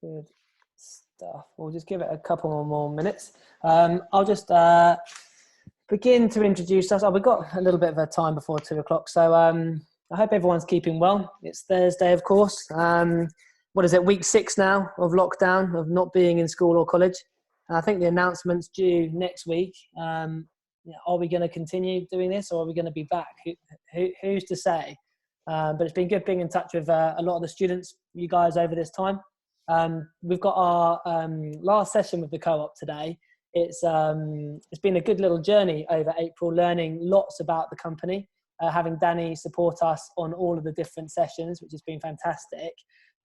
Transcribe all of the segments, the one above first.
Good stuff. We'll just give it a couple more minutes. I'll just begin to introduce us. We've got a little bit of a time before 2 o'clock, so I hope everyone's keeping well. It's Thursday, of course. What is it, week 6 now of lockdown, of not being in school or college? And I think the announcement's due next week. Are we going to continue doing this, or are we going to be back? Who's to say? But it's been good being in touch with a lot of the students, you guys, over this time. We've got our last session with the co-op today. It's been a good little journey over April, learning lots about the company, having Danny support us on all of the different sessions, which has been fantastic.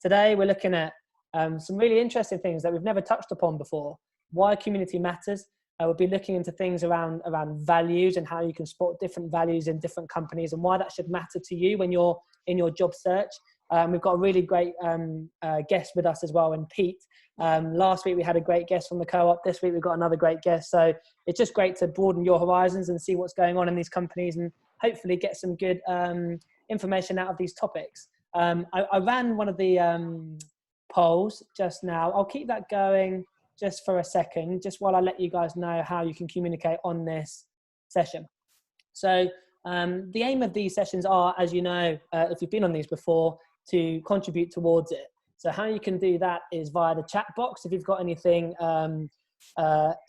Today, we're looking at some really interesting things that we've never touched upon before. Why community matters. We'll be looking into things around values and how you can spot different values in different companies and why that should matter to you when you're in your job search. We've got a really great guest with us as well, and Pete. Last week we had a great guest from the co-op. This week we've got another great guest. So it's just great to broaden your horizons and see what's going on in these companies and hopefully get some good information out of these topics. I ran one of the polls just now. I'll keep that going just for a second, just while I let you guys know how you can communicate on this session. So the aim of these sessions are, as you know, if you've been on these before, to contribute towards it. So how you can do that is via the chat box. If you've got anything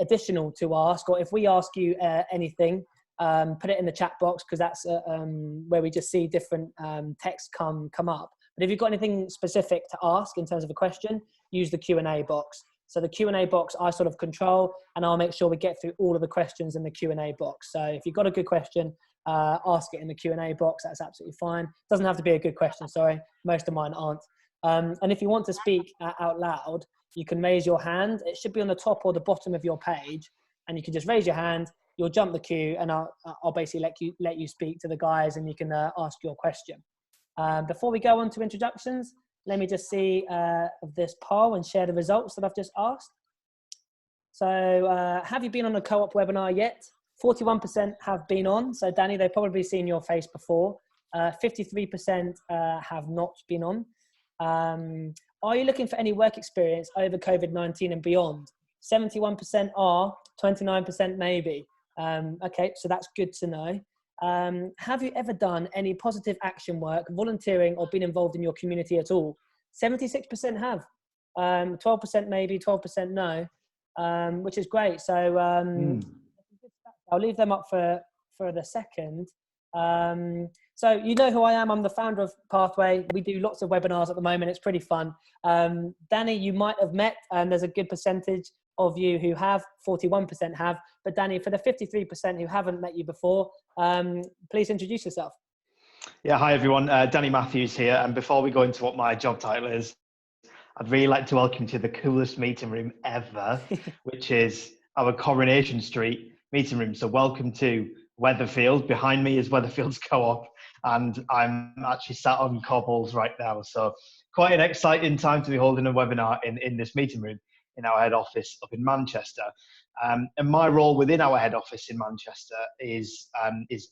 additional to ask, or if we ask you anything, put it in the chat box, because that's where we just see different text come up. But if you've got anything specific to ask in terms of a question, use the Q&A box. So the Q&A box I sort of control, and I'll make sure we get through all of the questions in the Q&A box. So if you've got a good question, ask it in the Q&A box. That's absolutely fine. Doesn't have to be a good question, sorry. Most of mine aren't. And if you want to speak out loud, you can raise your hand. It should be on the top or the bottom of your page, and you can just raise your hand. You'll jump the queue, and I'll basically let you speak to the guys, and you can ask your question. Before we go on to introductions, let me just see of this poll and share the results that I've just asked. So have you been on a co-op webinar yet? 41% have been on. So Danny, they've probably seen your face before. 53% have not been on. Are you looking for any work experience over COVID-19 and beyond? 71% are, 29% maybe. Okay, so that's good to know. Have you ever done any positive action work, volunteering, or been involved in your community at all? 76% have. 12% maybe, 12% no, which is great. So I'll leave them up for the second. So you know who I am. I'm the founder of Pathway. We do lots of webinars at the moment. It's pretty fun. Danny, you might have met, and there's a good percentage of you who have, 41% have. But Danny, for the 53% who haven't met you before, please introduce yourself. Yeah, hi everyone. Danny Matthews here. And before we go into what my job title is, I'd really like to welcome you to the coolest meeting room ever, which is our Coronation Street meeting room. So welcome to Weatherfield. Behind me is Weatherfield's co-op, and I'm actually sat on cobbles right now. So quite an exciting time to be holding a webinar in this meeting room in our head office up in Manchester. And my role within our head office in Manchester is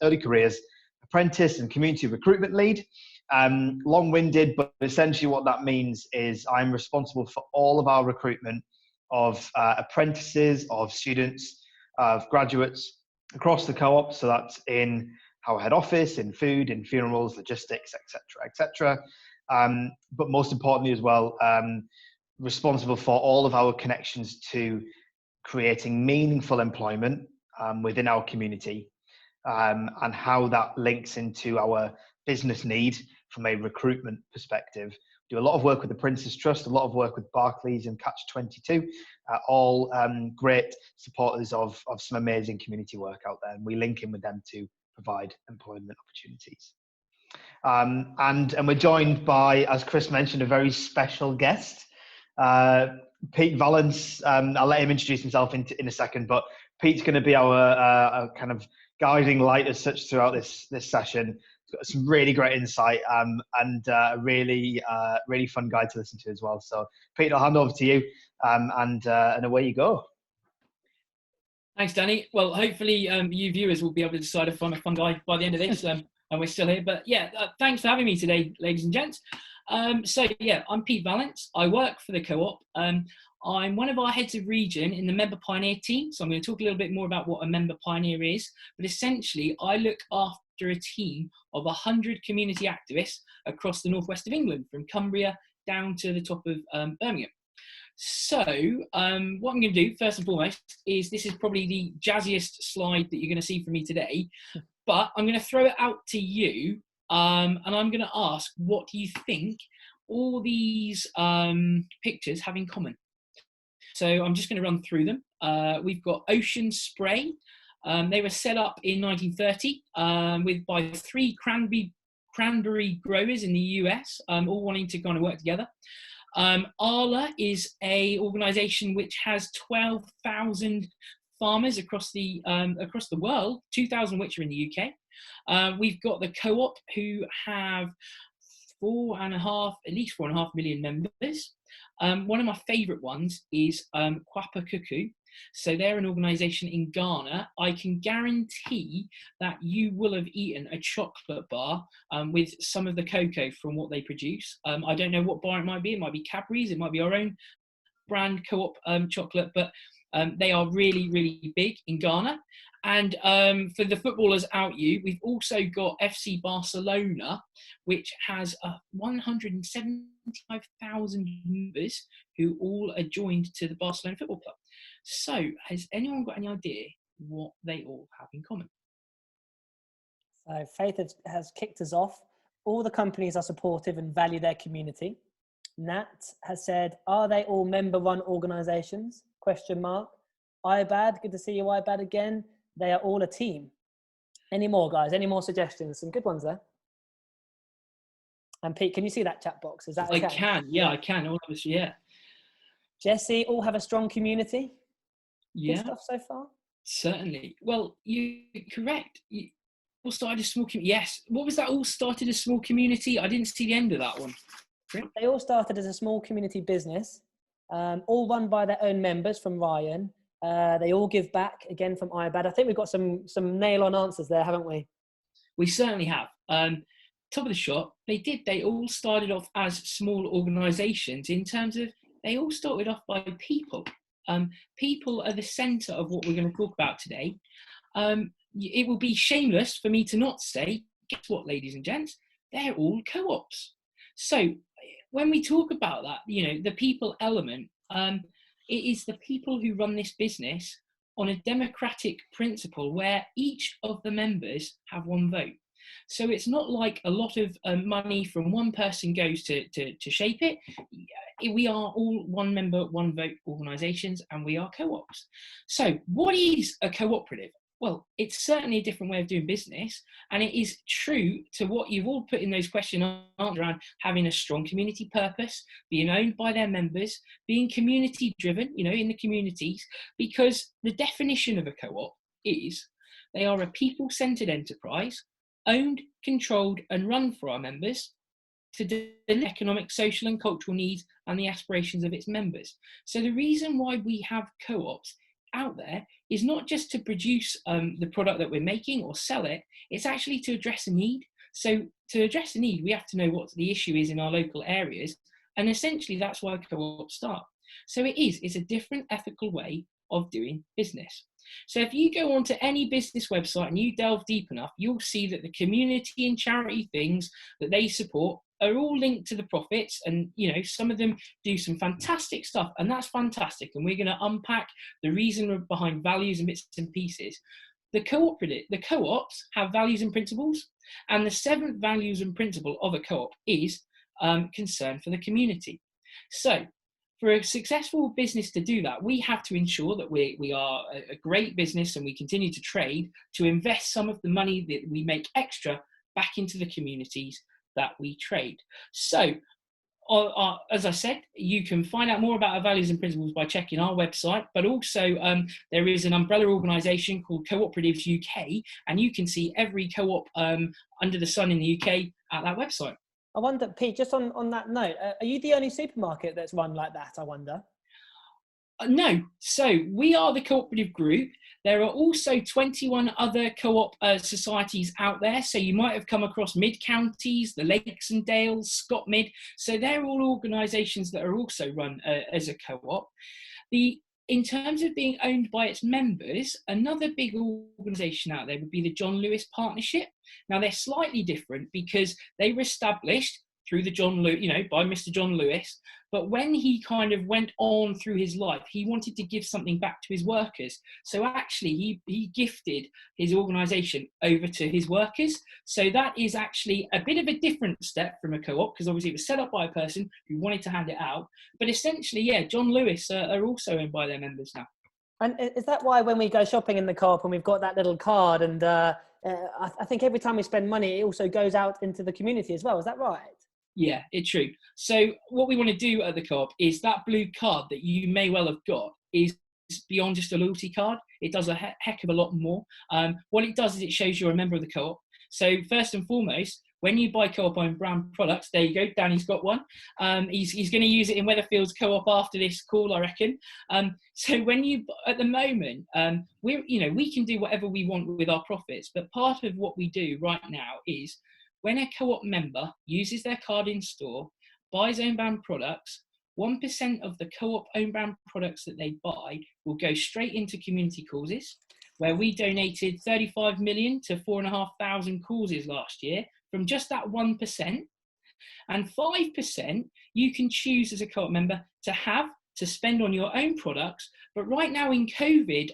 early careers apprentice and community recruitment lead. Long-winded, but essentially what that means is I'm responsible for all of our recruitment of apprentices, of students, of graduates across the co-op. So that's in our head office, in food, in funerals, logistics, etc. But most importantly as well, responsible for all of our connections to creating meaningful employment within our community, and how that links into our business need from a recruitment perspective. Do a lot of work with the Prince's Trust, a lot of work with Barclays and Catch-22, all great supporters of some amazing community work out there, and we link in with them to provide employment opportunities. And we're joined by, as Chris mentioned, a very special guest, Pete Valence. I'll let him introduce himself in a second, but Pete's going to be our kind of guiding light as such throughout this session. He's got some really great insight and a really fun guy to listen to as well. So Pete, I'll hand over to you, and away you go. Thanks, Danny. Well, hopefully you viewers will be able to decide if I'm a fun guy by the end of this, and we're still here. But yeah, thanks for having me today, ladies and gents. So yeah, I'm Pete Valence. I work for the Co-op. I'm one of our heads of region in the Member Pioneer team. So I'm going to talk a little bit more about what a Member Pioneer is. But essentially, I look after a team of 100 community activists across the northwest of England, from Cumbria down to the top of Birmingham. So what I'm going to do first and foremost is, this is probably the jazziest slide that you're going to see from me today, but I'm going to throw it out to you, and I'm going to ask, what do you think all these pictures have in common? So I'm just going to run through them. We've got Ocean Spray. They were set up in 1930 by 3 cranberry growers in the US, all wanting to kind of work together. Arla is a organisation which has 12,000 farmers across the world, 2,000 which are in the UK. We've got the Co-op, who have at least 4.5 million members. One of my favourite ones is Kwapa Kuku. So they're an organisation in Ghana. I can guarantee that you will have eaten a chocolate bar with some of the cocoa from what they produce. I don't know what bar it might be. It might be Cadbury's. It might be our own brand Co-op chocolate, but they are really, really big in Ghana. And for the footballers out you, we've also got FC Barcelona, which has 175,000 members who all are joined to the Barcelona Football Club. So has anyone got any idea what they all have in common? So Faith has kicked us off. All the companies are supportive and value their community. Nat has said, are they all member-run organisations? ? IBAD, good to see you, IBAD, again. They are all a team. Any more, guys? Any more suggestions? Some good ones there. And Pete, can you see that chat box? Is that okay? I can, yeah, I can. All of us, yeah. Jesse, all have a strong community? Yeah. Good stuff so far? Certainly. Well, you're correct. You all started a small community. Yes. What was that? All started a small community? I didn't see the end of that one. They all started as a small community business, all run by their own members from Ryan. They all give back, again, from IBAD. I think we've got some nail-on answers there, haven't we? We certainly have. Top of the shop, they all started off as small organisations, in terms of they all started off by people. People are the centre of what we're going to talk about today. It will be shameless for me to not say, guess what, ladies and gents? They're all co-ops. So when we talk about that, the people element, it is the people who run this business on a democratic principle where each of the members have one vote. So it's not like a lot of money from one person goes to shape it. We are all one member, one vote organisations, and we are co-ops. So what is a cooperative? Well, it's certainly a different way of doing business, and it is true to what you've all put in those questions around having a strong community purpose, being owned by their members, being community driven, in the communities, because the definition of a co-op is they are a people-centred enterprise, owned, controlled and run for our members to deliver economic, social and cultural needs and the aspirations of its members. So the reason why we have co-ops out there is not just to produce the product that we're making or sell it, it's actually to address a need. So to address a need, we have to know what the issue is in our local areas, and essentially that's why co-ops start. So it's a different ethical way of doing business. So if you go onto any business website and you delve deep enough, you'll see that the community and charity things that they support are all linked to the profits, and some of them do some fantastic stuff, and that's fantastic, and we're going to unpack the reason behind values and bits and pieces. The co-ops have values and principles, and the 7th values and principle of a co-op is concern for the community. So for a successful business to do that, we have to ensure that we are a great business and we continue to trade to invest some of the money that we make extra back into the communities that we trade. So as I said, you can find out more about our values and principles by checking our website, but also there is an umbrella organisation called Cooperatives UK, and you can see every co-op under the sun in the UK at that website. I wonder, Pete, just on that note, are you the only supermarket that's run like that, I wonder? No. So we are the cooperative group. There are also 21 other co-op societies out there. So you might have come across Mid Counties, the Lakes and Dales, Scott Mid. So they're all organisations that are also run as a co-op. In terms of being owned by its members, another big organisation out there would be the John Lewis Partnership. Now they're slightly different because they were established through the by Mr. John Lewis. But when he kind of went on through his life, he wanted to give something back to his workers. So actually, he gifted his organisation over to his workers. So that is actually a bit of a different step from a co-op, because obviously it was set up by a person who wanted to hand it out. But essentially, yeah, John Lewis are also owned by their members now. And is that why when we go shopping in the co-op and we've got that little card, and I think every time we spend money, it also goes out into the community as well. Is that right? Yeah, it's true. So what we want to do at the co-op is that blue card that you may well have got is beyond just a loyalty card. It does a heck of a lot more. What it does is it shows you're a member of the co-op. So first and foremost, when you buy co-op owned brand products, there you go, Danny's got one. He's going to use it in Weatherfield's co-op after this call, I reckon. So when you, at the moment, we can do whatever we want with our profits, but part of what we do right now is when a co-op member uses their card in store, buys own brand products, 1% of the co-op own brand products that they buy will go straight into community causes, where we donated 35 million to 4,500 causes last year from just that 1%. And 5% you can choose as a co-op member to spend on your own products. But right now in COVID,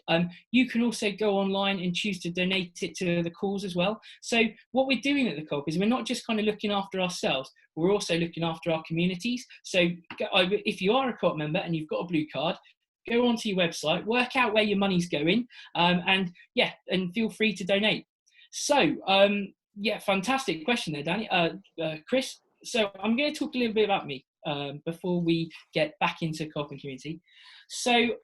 you can also go online and choose to donate it to the cause as well. So what we're doing at the co-op is we're not just kind of looking after ourselves, we're also looking after our communities. So if you are a co-op member and you've got a blue card, go onto your website, work out where your money's going, and feel free to donate. So, fantastic question there, Danny. Chris, so I'm going to talk a little bit about me before we get back into co-op and community. So,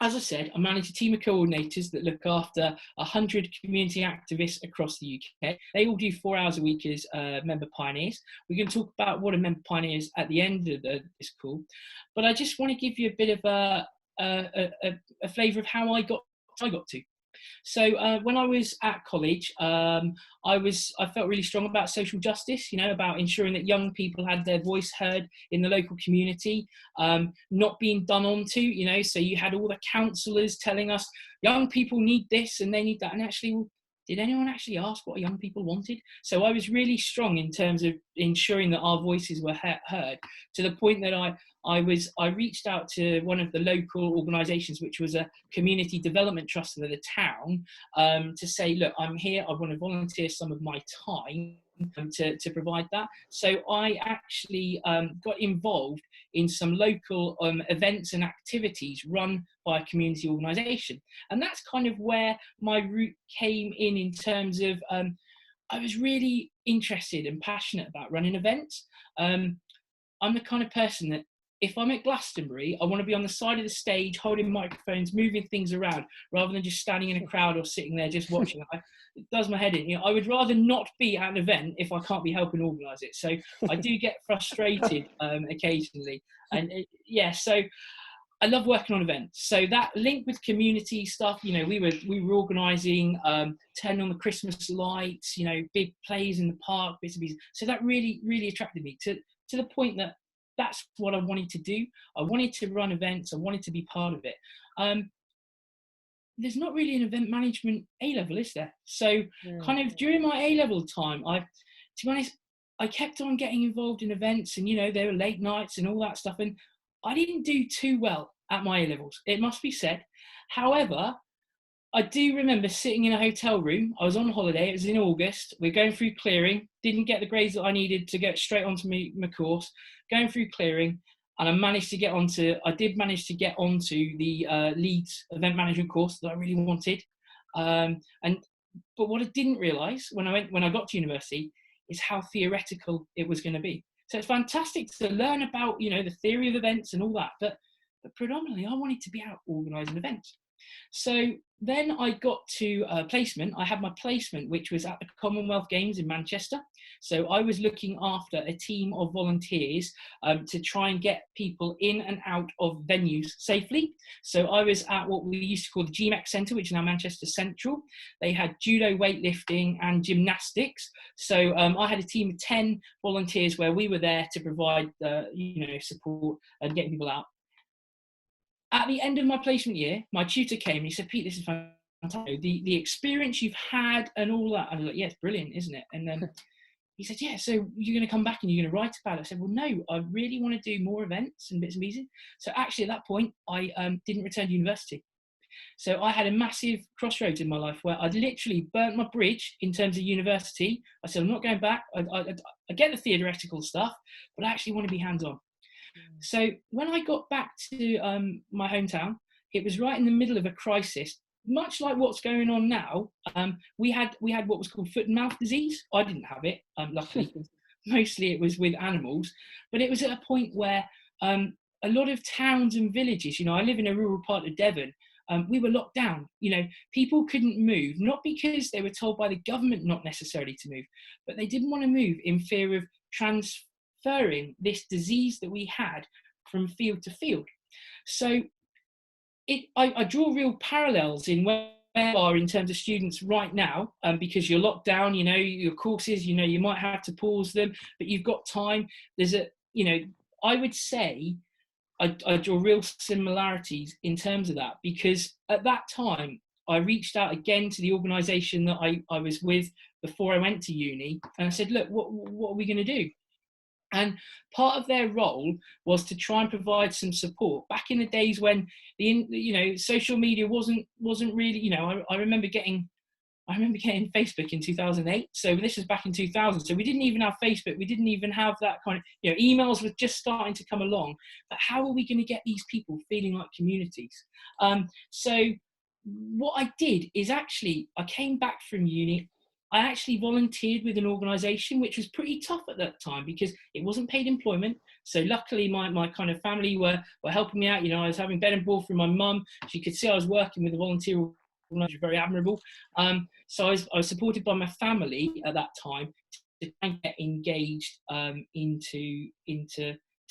as I said, I manage a team of coordinators that look after 100 community activists across the UK. They all do 4 hours a week as member pioneers. We're going to talk about what a member pioneer is at the end of this call. But I just want to give you a bit of a flavour of how I got to. So when I was at college, I felt really strong about social justice, about ensuring that young people had their voice heard in the local community, not being done onto, so you had all the counsellors telling us young people need this and they need that. And actually, did anyone actually ask what young people wanted? So I was really strong in terms of ensuring that our voices were heard, to the point that I reached out to one of the local organisations, which was a community development trust for the town, to say, look, I'm here, I want to volunteer some of my time to provide that. So I actually got involved in some local events and activities run by a community organisation. And that's kind of where my route came in terms of, I was really interested and passionate about running events. I'm the kind of person that if I'm at Glastonbury, I want to be on the side of the stage, holding microphones, moving things around, rather than just standing in a crowd or sitting there just watching. It does my head in. I would rather not be at an event if I can't be helping organise it. So I do get frustrated occasionally. And so I love working on events. So that link with community stuff, we were organising, turning on the Christmas lights, big plays in the park, bits and pieces. So that really, really attracted me to the point that that's what I wanted to do. I wanted to run events. I wanted to be part of it. There's not really an event management A-level, is there? So kind of during my A-level time, to be honest, I kept on getting involved in events, and, there were late nights and all that stuff. And I didn't do too well at my A-levels, it must be said. However, I do remember sitting in a hotel room. I was on holiday. It was in August. We're going through clearing. Didn't get the grades that I needed to get straight onto my course. Going through clearing, and I did manage to get onto the Leeds event management course that I really wanted. But what I didn't realise when I got to university is how theoretical it was going to be. So it's fantastic to learn about the theory of events and all that, but predominantly I wanted to be out organising events. So then I got to placement. I had my placement, which was at the Commonwealth Games in Manchester. So I was looking after a team of volunteers to try and get people in and out of venues safely. So I was at what we used to call the GMEX Centre, which is now Manchester Central. They had judo, weightlifting and gymnastics. So I had a team of 10 volunteers where we were there to provide support and getting people out. At the end of my placement year, my tutor came and he said, "Pete, this is fantastic. The experience you've had and all that." I was like, "Yeah, it's brilliant, isn't it?" And then he said, "Yeah, so you're going to come back and you're going to write about it." I said, "Well, no, I really want to do more events and bits and pieces." So actually at that point, I didn't return to university. So I had a massive crossroads in my life where I'd literally burnt my bridge in terms of university. I said, "I'm not going back. I get the theoretical stuff, but I actually want to be hands-on." So when I got back to my hometown, it was right in the middle of a crisis, much like what's going on now. We had what was called foot and mouth disease. I didn't have it, luckily. Mostly it was with animals, but it was at a point where a lot of towns and villages, I live in a rural part of Devon, we were locked down. People couldn't move, not because they were told by the government not necessarily to move, but they didn't want to move in fear of transferring this disease that we had from field to field. So I draw real parallels in where we are in terms of students right now, because you're locked down, your courses, you might have to pause them, but you've got time. There's I would say I draw real similarities in terms of that, because at that time I reached out again to the organisation that I was with before I went to uni, and I said, "Look, what are we going to do?" And part of their role was to try and provide some support. Back in the days when social media wasn't really, I remember getting Facebook in 2008. So this was back in 2000. So we didn't even have Facebook. We didn't even have that kind of, emails were just starting to come along. But how are we going to get these people feeling like communities? So what I did is actually, I came back from uni. I actually volunteered with an organisation, which was pretty tough at that time because it wasn't paid employment. So luckily my kind of family were helping me out. I was having bed and board from my mum. She could see I was working with a volunteer organisation, very admirable. So I was supported by my family at that time to try and get engaged into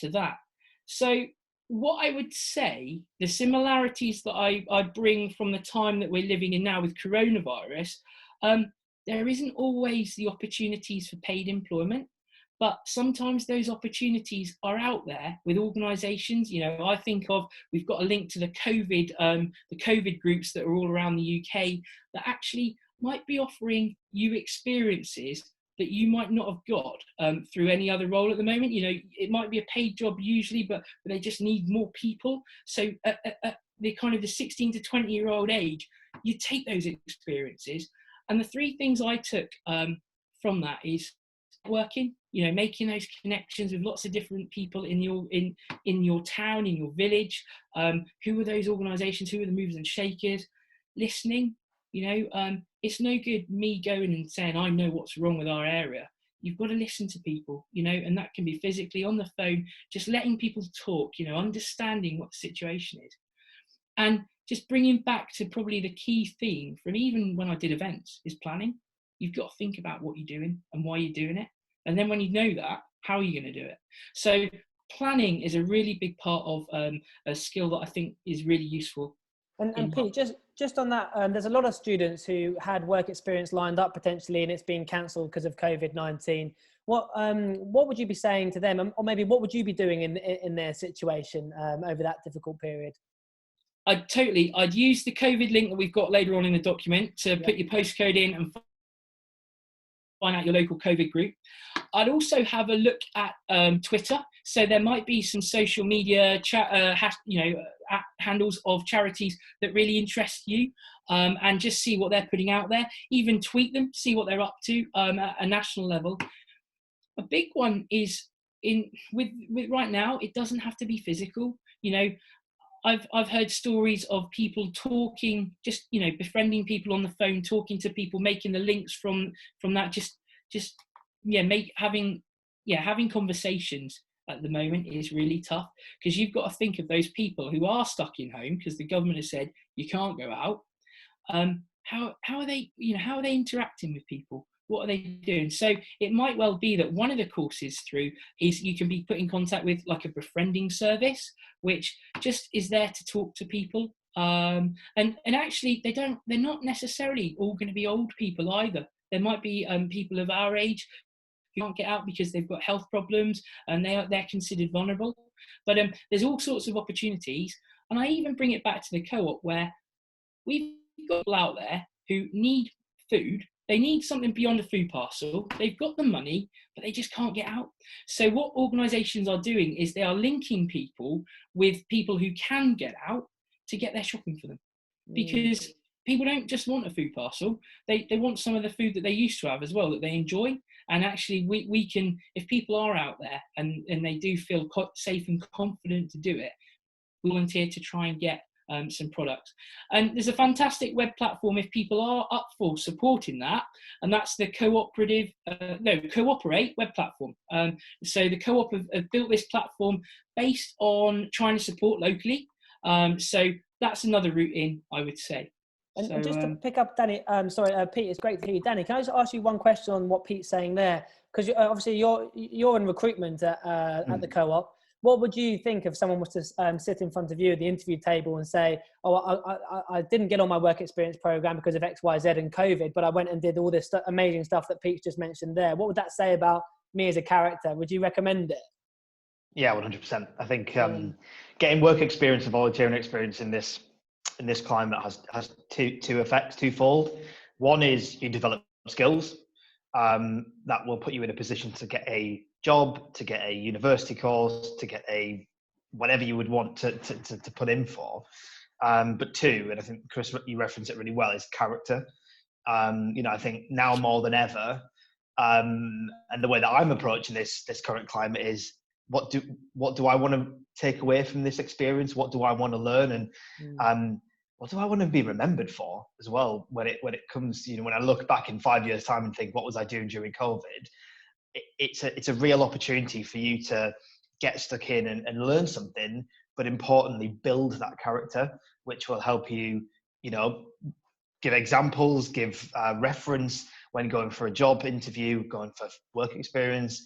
that. So what I would say, the similarities that I bring from the time that we're living in now with coronavirus, there isn't always the opportunities for paid employment, but sometimes those opportunities are out there with organisations. I think we've got a link to the COVID groups that are all around the UK that actually might be offering you experiences that you might not have got through any other role at the moment. It might be a paid job usually, but they just need more people. So at the kind of the 16 to 20-year-old age, you take those experiences. And the three things I took from that is working, making those connections with lots of different people in your town, in your village. Who are those organisations? Who are the movers and shakers? Listening. It's no good me going and saying I know what's wrong with our area. You've got to listen to people, and that can be physically on the phone, just letting people talk, understanding what the situation is. And just bringing back to probably the key theme from even when I did events is planning. You've got to think about what you're doing and why you're doing it. And then when you know that, how are you going to do it? So planning is a really big part of a skill that I think is really useful. And Pete, just on that, there's a lot of students who had work experience lined up potentially, and it's been cancelled because of COVID-19. What would you be saying to them, or maybe what would you be doing in their situation over that difficult period? I'd use the COVID link that we've got later on in the document to put your postcode in and find out your local COVID group. I'd also have a look at Twitter. So there might be some social media handles of charities that really interest you, and just see what they're putting out there. Even tweet them, see what they're up to at a national level. A big one is with right now, it doesn't have to be physical. I've heard stories of people talking, just befriending people on the phone, talking to people, making the links from that, having conversations. at the moment is really tough, because you've got to think of those people who are stuck in home because the government has said you can't go out. How are they, how are they interacting with people? What are they doing? So it might well be that one of the courses through is you can be put in contact with like a befriending service, which just is there to talk to people. And actually they're not necessarily all going to be old people either. There might be people of our age who can't get out because they've got health problems and they're considered vulnerable. But there's all sorts of opportunities. And I even bring it back to the co-op, where we've got people out there who need food. They need something beyond a food parcel. They've got the money, but they just can't get out. So what organisations are doing is they are linking people with people who can get out to get their shopping for them. Because people don't just want a food parcel. They want some of the food that they used to have as well, that they enjoy. And actually we can, if people are out there and they do feel safe and confident to do it, we volunteer to try and get some products. And there's a fantastic web platform if people are up for supporting that, and that's the Cooperate web platform. So the Co-op have built this platform based on trying to support locally. So that's another route in, I would say. And just to pick up Danny, Pete, it's great to hear you. Danny, can I just ask you one question on what Pete's saying there? Because obviously you're in recruitment at the Co-op. What would you think if someone was to sit in front of you at the interview table and say, I didn't get on my work experience program because of X, Y, Z and COVID, but I went and did all this amazing stuff that Pete's just mentioned there. What would that say about me as a character? Would you recommend it? Yeah, 100%. I think getting work experience and volunteering experience in this climate has two effects, twofold. One is you develop skills that will put you in a position to get a job, to get a university course, to get a whatever you would want to put in for. But two, and I think Chris, you referenced it really well, is character. I think now more than ever, and the way that I'm approaching this current climate is, what do I want to take away from this experience? What do I want to learn? And what do I want to be remembered for as well when it comes, when I look back in 5 years' time and think, what was I doing during COVID? It's a real opportunity for you to get stuck in and learn something, but importantly, build that character, which will help you, give examples, give reference when going for a job interview, going for work experience,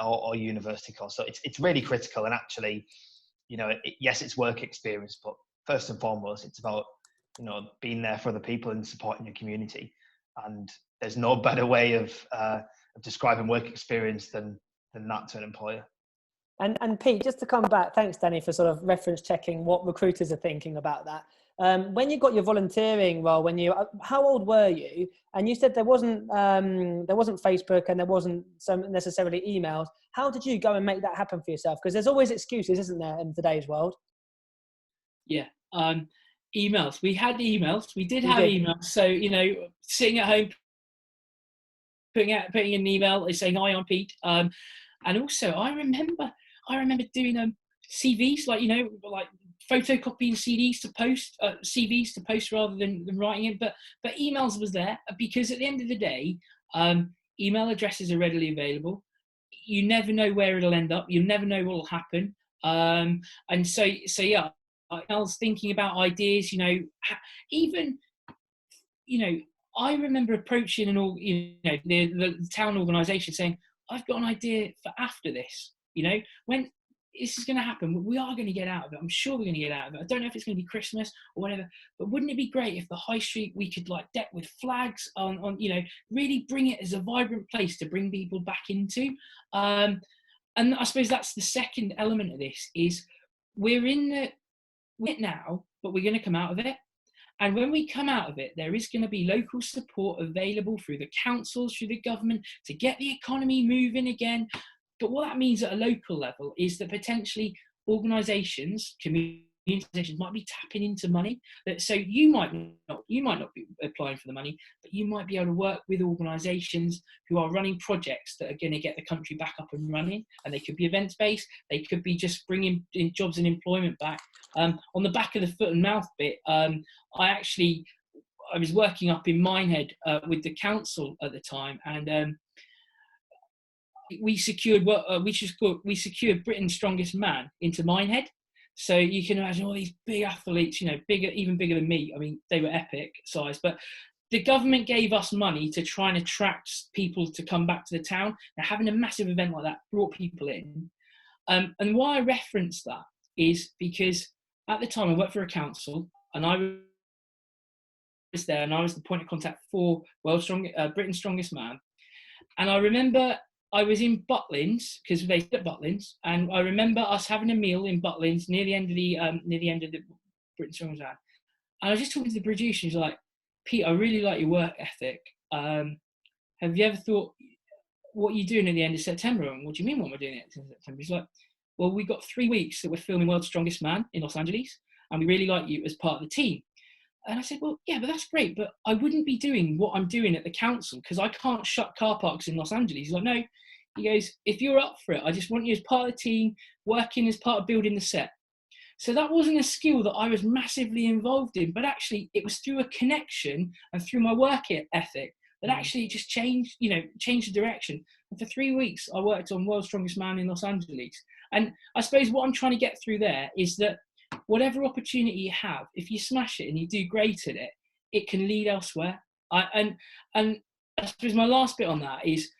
or university course. So it's really critical. And actually, yes, it's work experience, but first and foremost, it's about, being there for other people and supporting your community. And there's no better way of describing work experience than that to an employer. And Pete, just to come back, thanks Danny for sort of reference checking what recruiters are thinking about that. When you got your volunteering role, how old were you? And you said there wasn't Facebook and there wasn't necessarily emails. How did you go and make that happen for yourself? Because there's always excuses, isn't there, in today's world? Yeah. Emails. We had emails. We did have emails. So, sitting at home, putting an email saying, "Hi, I'm Pete." And also I remember doing CVs, like photocopying CVs to post rather than writing it. But emails was there because at the end of the day, email addresses are readily available. You never know where it'll end up. You never know what will happen. And so yeah, I was thinking about ideas, even, I remember approaching the town organisation saying, I've got an idea for after this, when this is going to happen, we are going to get out of it. I'm sure we're going to get out of it. I don't know if it's going to be Christmas or whatever, but wouldn't it be great if the high street, we could deck with flags on really bring it as a vibrant place to bring people back into. And I suppose that's the second element of this is we're in it now, but we're going to come out of it. And when we come out of it, there is going to be local support available through the councils, through the government to get the economy moving again. But what that means at a local level is that potentially organisations, community organisations might be tapping into money. So you might not be applying for the money, but you might be able to work with organisations who are running projects that are going to get the country back up and running. And they could be events-based. They could be just bringing in jobs and employment back. On the back of the foot and mouth bit, I was working up in Minehead with the council at the time, and we secured Britain's Strongest Man into Minehead. So you can imagine all these big athletes, you know, even bigger than me. I mean, they were epic size, but the government gave us money to try and attract people to come back to the town. Now, having a massive event like that brought people in. And why I reference that is because at the time I worked for a council, and I was there, and I was the point of contact for Britain's Strongest Man. And I remember I was in Butlins, because they sit at Butlins, and I remember us having a meal in Butlins near the end of the Britain's Strongest Man. And I was just talking to the producer, and he's like, "Pete, I really like your work ethic. Have you ever thought what you're doing at the end of September?" And what do you mean what we're doing at the end of September? He's like, "Well, we've got 3 weeks that we're filming World's Strongest Man in Los Angeles, and we really like you as part of the team." And I said, "Well, yeah, but that's great, but I wouldn't be doing what I'm doing at the council because I can't shut car parks in Los Angeles." He's like, "No." He goes, "If you're up for it, I just want you as part of the team, working as part of building the set." So that wasn't a skill that I was massively involved in, but actually it was through a connection and through my work ethic that actually just changed the direction. And for 3 weeks, I worked on World's Strongest Man in Los Angeles. And I suppose what I'm trying to get through there is that whatever opportunity you have, if you smash it and you do great at it, it can lead elsewhere. And I suppose my last bit on that is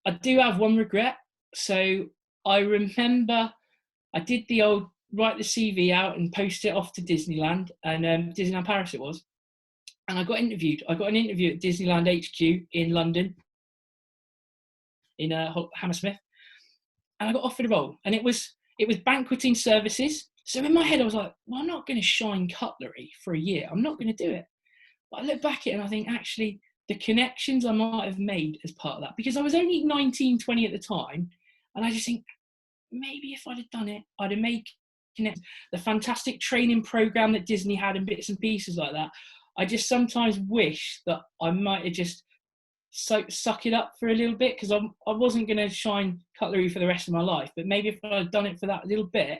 I do have one regret. So I remember I did the old write the CV out and post it off to Disneyland, and Disneyland Paris it was. And I got interviewed. I got an interview at Disneyland HQ in London, in Hammersmith, and I got offered a role. And it was banqueting services. So in my head, I was like, well, I'm not going to shine cutlery for a year. I'm not going to do it. But I look back at it and I think, actually, the connections I might have made as part of that, because I was only 19, 20 at the time, and I just think, maybe if I'd have done it, I'd have made connections. The fantastic training program that Disney had and bits and pieces like that. I just sometimes wish that I might have just suck it up for a little bit, because I wasn't going to shine cutlery for the rest of my life. But maybe if I'd done it for that little bit,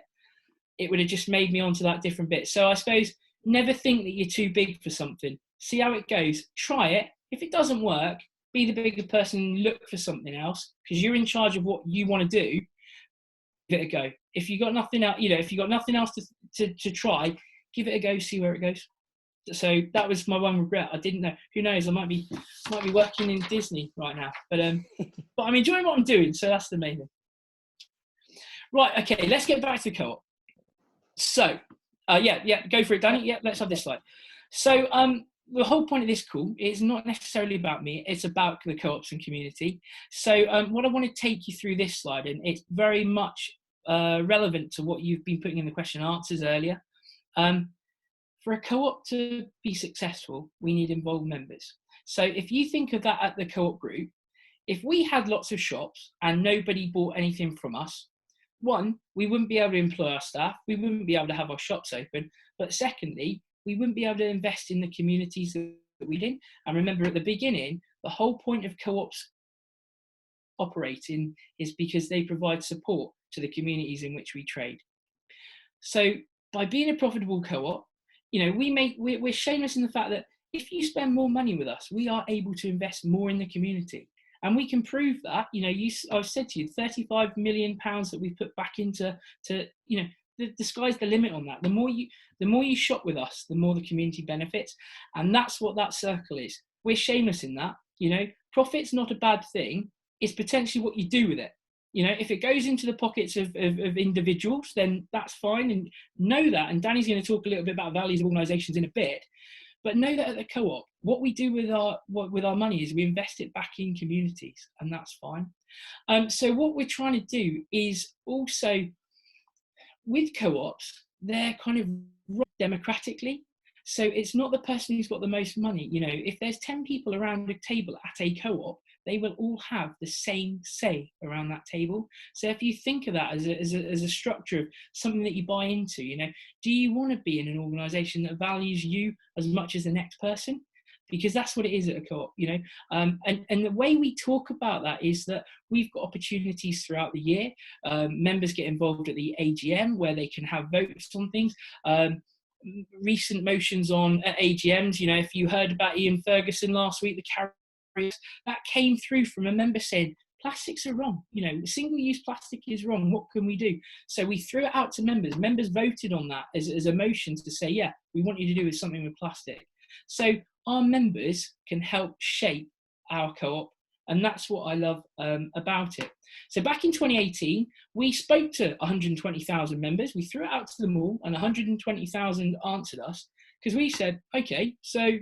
it would have just made me onto that different bit. So I suppose never think that you're too big for something. See how it goes. Try it. If it doesn't work, be the bigger person and look for something else, because you're in charge of what you want to do. Give it a go. If you got nothing else, if you got nothing else to try, give it a go. See where it goes. So that was my one regret. I didn't know. Who knows? I might be working in Disney right now. But I'm enjoying what I'm doing. So that's the main thing. Right. Okay. Let's get back to the co-op. So, go for it, Danny. Yeah, let's have this slide. So, the whole point of this call is not necessarily about me. It's about the co-ops and community. So, what I want to take you through this slide, and it's very much relevant to what you've been putting in the question and answers earlier. For a co-op to be successful, we need involved members. So, if you think of that at the co-op group, if we had lots of shops and nobody bought anything from us, one, we wouldn't be able to employ our staff. We wouldn't be able to have our shops open. But secondly, we wouldn't be able to invest in the communities that we're in. And remember, at the beginning, the whole point of co-ops operating is because they provide support to the communities in which we trade. So by being a profitable co-op, we're shameless in the fact that if you spend more money with us, we are able to invest more in the community. And we can prove that. I've said to you, £35 million that we put back into, the sky's the limit on that. The more you shop with us, the more the community benefits. And that's what that circle is. We're shameless in that. Profit's not a bad thing. It's potentially what you do with it. If it goes into the pockets of individuals, then that's fine. And know that. And Danny's going to talk a little bit about values of organisations in a bit. But know that at the co-op, what we do with our money is we invest it back in communities, and that's fine. So what we're trying to do is also, with co-ops, they're kind of run democratically. So it's not the person who's got the most money. If there's 10 people around a table at a co-op, they will all have the same say around that table. So if you think of that as a structure of something that you buy into, do you want to be in an organisation that values you as much as the next person? Because that's what it is at a co-op, and the way we talk about that is that we've got opportunities throughout the year. Members get involved at the AGM where they can have votes on things. Recent motions on AGMs, if you heard about Ian Ferguson last week, the carriers, that came through from a member saying, plastics are wrong. You know, single-use plastic is wrong. What can we do? So we threw it out to members. Members voted on that as a motion to say, yeah, we want you to do something with plastic. So our members can help shape our co-op, and that's what I love about it. So back in 2018, we spoke to 120,000 members. We threw it out to them all, and 120,000 answered us, because we said, okay, so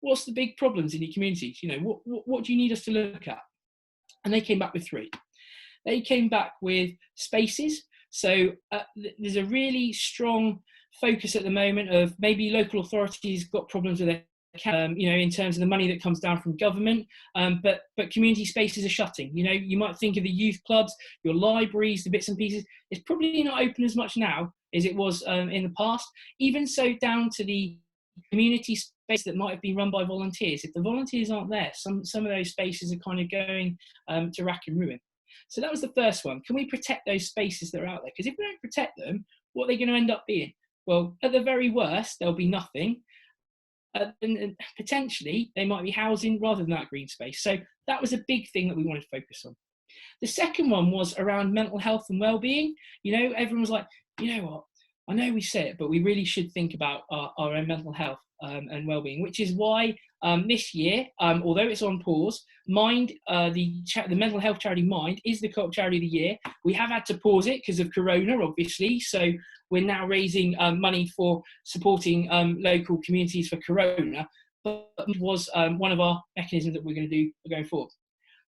what's the big problems in your communities? You know, what do you need us to look at? And they came back with 3. They came back with spaces. So there's a really strong focus at the moment of maybe local authorities got problems with their you know, in terms of the money that comes down from government, but community spaces are shutting. You know, you might think of the youth clubs, your libraries, the bits and pieces. It's probably not open as much now as it was in the past. Even so, down to the community space that might have been run by volunteers. If the volunteers aren't there, some of those spaces are kind of going to rack and ruin. So that was the first one. Can we protect those spaces that are out there? Because if we don't protect them, what are they going to end up being? Well, at the very worst, there'll be nothing. And potentially they might be housing rather than that green space. So that was a big thing that we wanted to focus on. The second one was around mental health and well-being. You know, everyone was like, you know what, I know we say it, but we really should think about our own mental health and well-being, which is why this year, although it's on pause, Mind, the mental health charity Mind, is the co-op charity of the year. We have had to pause it because of Corona, obviously. So we're now raising money for supporting local communities for Corona, but it was one of our mechanisms that we're going to do going forward.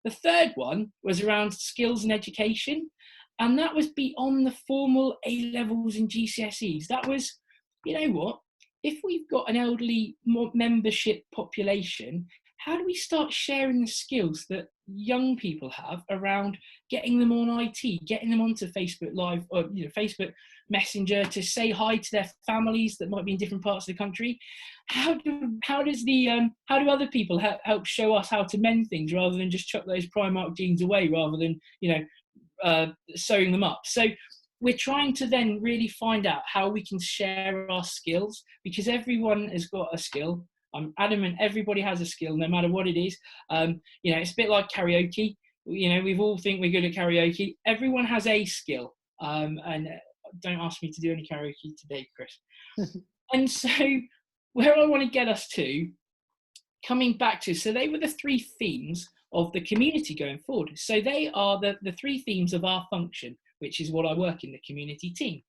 The third one was around skills and education, and that was beyond the formal A-levels and GCSEs. That was, you know what, if we've got an elderly membership population, how do we start sharing the skills that young people have around getting them on IT, getting them onto Facebook Live or Facebook Messenger to say hi to their families that might be in different parts of the country? How do other people help show us how to mend things rather than just chuck those Primark jeans away rather than sewing them up? So we're trying to then really find out how we can share our skills, because everyone has got a skill. I'm adamant everybody has a skill, no matter what it is. It's a bit like karaoke. We all think we're good at karaoke. Everyone has a skill. And don't ask me to do any karaoke today, Chris. And so where I want to get us to, coming back to, so they were the 3 themes of the community going forward. So they are the 3 themes of our function, which is what I work in, the community team.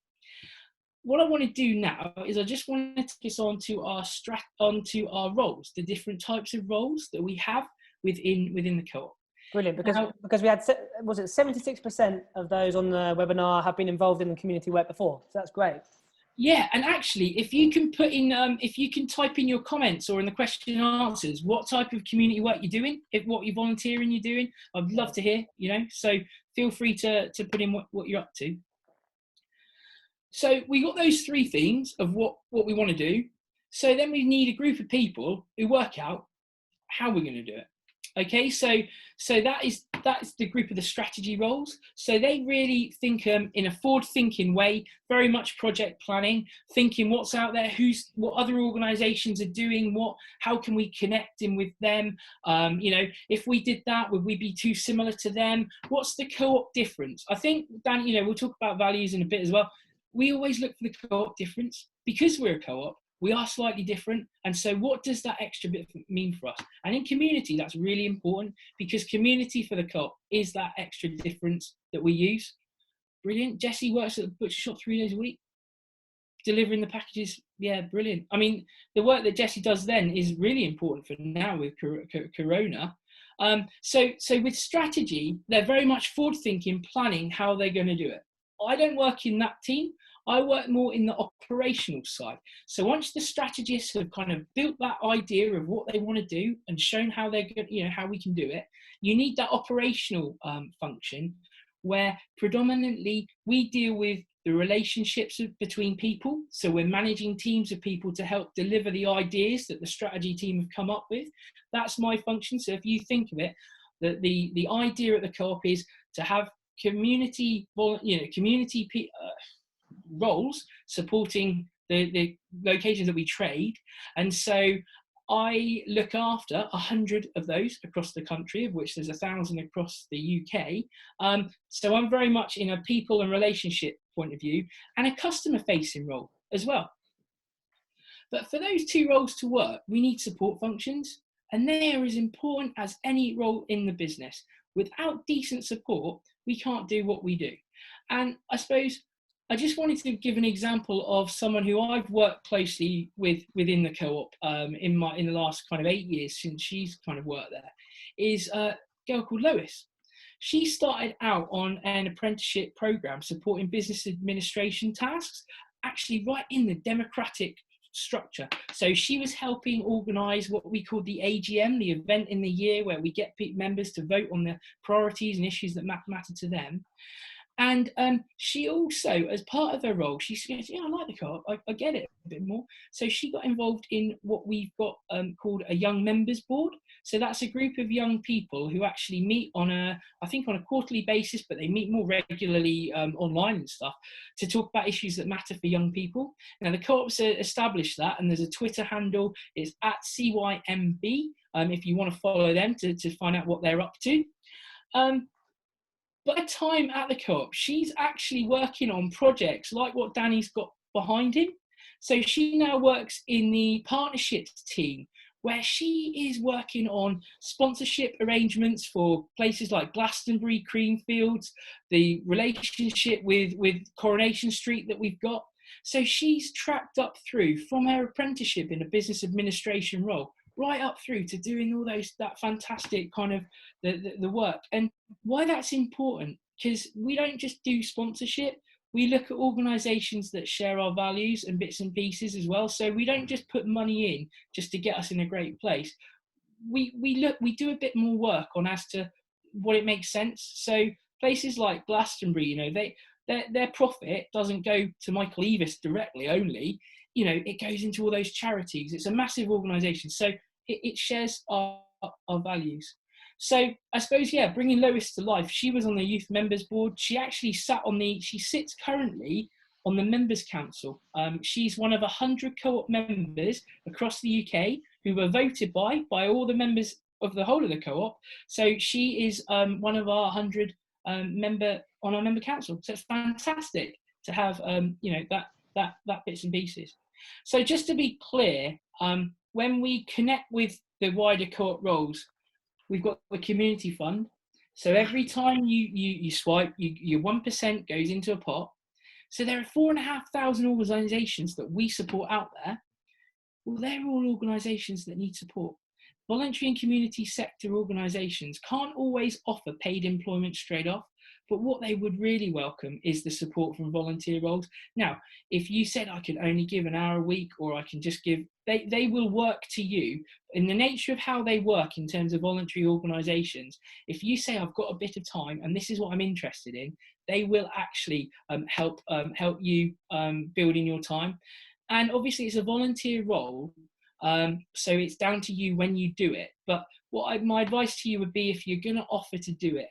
What I want to do now is I just want to take us onto our roles, the different types of roles that we have within the co-op. Brilliant, because we had, was it 76% of those on the webinar have been involved in the community work before? So that's great. Yeah, and actually, if you can put in, if you can type in your comments or in the question and answers, what type of community work you're doing, what you're volunteering you're doing, I'd love to hear, so feel free to put in what you're up to. So we got those 3 themes of what we want to do. So then we need a group of people who work out how we're going to do it. Okay, so that is the group of the strategy roles. So they really think in a forward-thinking way, very much project planning, thinking what's out there, what other organisations are doing, how can we connect in with them? If we did that, would we be too similar to them? What's the co-op difference? I think, Dan, we'll talk about values in a bit as well. We always look for the co-op difference. Because we're a co-op, we are slightly different. And so what does that extra bit mean for us? And in community, that's really important, because community for the co-op is that extra difference that we use. Brilliant. Jessie works at the butcher shop 3 days a week, delivering the packages. Yeah, brilliant. I mean, the work that Jessie does then is really important for now with Corona. So with strategy, they're very much forward thinking, planning how they're going to do it. I don't work in that team. I work more in the operational side. So once the strategists have kind of built that idea of what they want to do and shown how they're good, how we can do it, you need that operational function where predominantly we deal with the relationships between people. So we're managing teams of people to help deliver the ideas that the strategy team have come up with. That's my function. So if you think of it, that the idea at the co-op is to have community roles supporting the locations that we trade. And so I look after 100 of those across the country, of which there's 1,000 across the UK. So I'm very much in a people and relationship point of view and a customer facing role as well. But for those two roles to work, we need support functions, and they are as important as any role in the business. Without decent support, we can't do what we do. And I suppose I just wanted to give an example of someone who I've worked closely with within the co-op in the last kind of 8 years since she's kind of worked there, is a girl called Lois. She started out on an apprenticeship program supporting business administration tasks, actually right in the democratic structure. So she was helping organise what we call the AGM, the event in the year where we get members to vote on the priorities and issues that matter to them. And she also, as part of her role, she says, yeah, I like the co-op, I get it a bit more. So she got involved in what we've got called a young members board. So that's a group of young people who actually meet on a quarterly basis, but they meet more regularly online and stuff to talk about issues that matter for young people. Now the co-op's established that, and there's a Twitter handle, it's @CYMB, if you want to follow them to find out what they're up to. By the time at the co-op, she's actually working on projects like what Danny's got behind him. So she now works in the partnerships team, where she is working on sponsorship arrangements for places like Glastonbury, Creamfields, the relationship with Coronation Street that we've got. So she's tracked up through from her apprenticeship in a business administration role, right up through to doing all that fantastic kind of the work. And why that's important, because we don't just do sponsorship, we look at organisations that share our values and bits and pieces as well. So we don't just put money in just to get us in a great place. We do a bit more work on as to what it makes sense. So places like Glastonbury, you know, their profit doesn't go to Michael Eavis directly only, you know, it goes into all those charities. It's a massive organisation. So it shares our values. So I suppose, yeah, bringing Lois to life, she was on the youth members board. She actually she sits currently on the members council. She's one of 100 co-op members across the UK who were voted by all the members of the whole of the co-op. So she is one of our 100 member on our member council. So it's fantastic to have, you know, that bits and pieces. So just to be clear, when we connect with the wider co-op roles, we've got the community fund. So every time you swipe, your 1% goes into a pot. So there are 4,500 organisations that we support out there. Well, they're all organisations that need support. Voluntary and community sector organisations can't always offer paid employment straight off, but what they would really welcome is the support from volunteer roles. Now, if you said I can only give an hour a week, or I can just give, they will work to you. In the nature of how they work in terms of voluntary organisations, if you say I've got a bit of time and this is what I'm interested in, they will actually help you build in your time. And obviously it's a volunteer role, so it's down to you when you do it. But my advice to you would be, if you're going to offer to do it,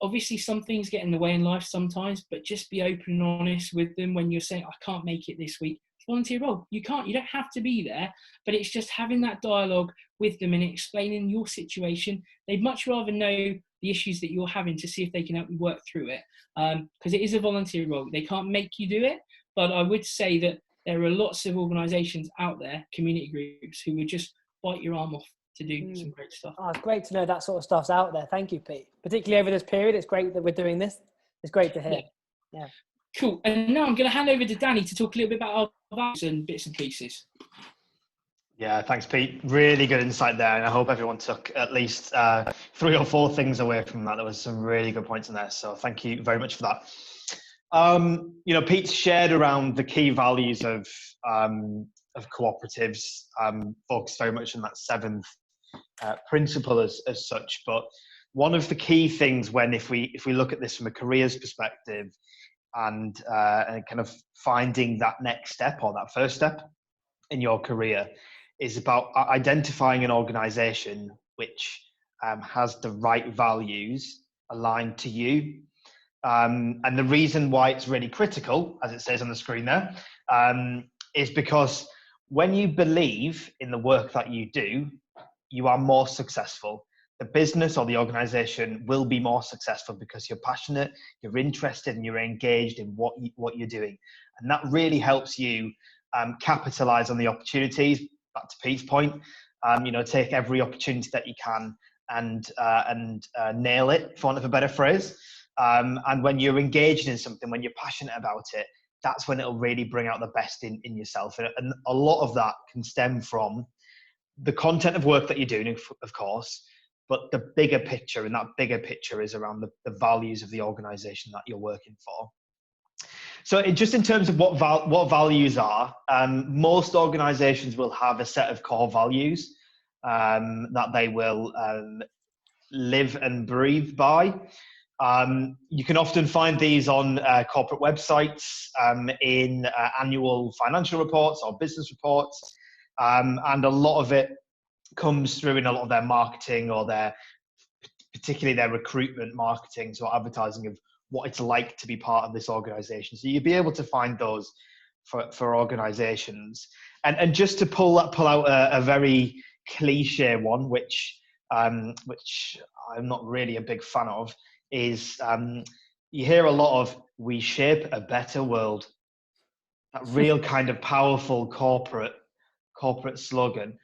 obviously some things get in the way in life sometimes, but just be open and honest with them when you're saying, I can't make it this week. It's a volunteer role. You don't have to be there, but it's just having that dialogue with them and explaining your situation. They'd much rather know the issues that you're having to see if they can help you work through it. Because it is a volunteer role. They can't make you do it, but I would say that there are lots of organisations out there, community groups, who would just bite your arm off to do some great stuff. Oh, it's great to know that sort of stuff's out there. Thank you, Pete. Particularly over this period, it's great that we're doing this. It's great to hear. Yeah. Cool. And now I'm going to hand over to Danny to talk a little bit about our values and bits and pieces. Yeah, thanks, Pete. Really good insight there. And I hope everyone took at least 3 or 4 things away from that. There was some really good points in there. So thank you very much for that. You know, Pete's shared around the key values of cooperatives, focused very much on that 7th principle as such. But one of the key things if we look at this from a careers perspective and kind of finding that next step or that first step in your career is about identifying an organisation which has the right values aligned to you. And the reason why it's really critical, as it says on the screen there, is because when you believe in the work that you do, you are more successful. The business or the organization will be more successful because you're passionate, you're interested, and you're engaged in what you're doing. And that really helps you capitalize on the opportunities. Back to Pete's point, take every opportunity that you can and nail it, for want of a better phrase. And when you're engaged in something, when you're passionate about it, that's when it'll really bring out the best in yourself. And a lot of that can stem from the content of work that you're doing, of course, but the bigger picture, and that bigger picture is around the values of the organization that you're working for. So just in terms of what values are, most organizations will have a set of core values that they will live and breathe by. You can often find these on corporate websites, in annual financial reports or business reports, and a lot of it comes through in a lot of their marketing or particularly their recruitment marketing, so advertising of what it's like to be part of this organization. So you'll be able to find those for organizations. And just to pull out a very cliche one, which I'm not really a big fan of, is you hear a lot of "we shape a better world." That real kind of powerful corporate slogan,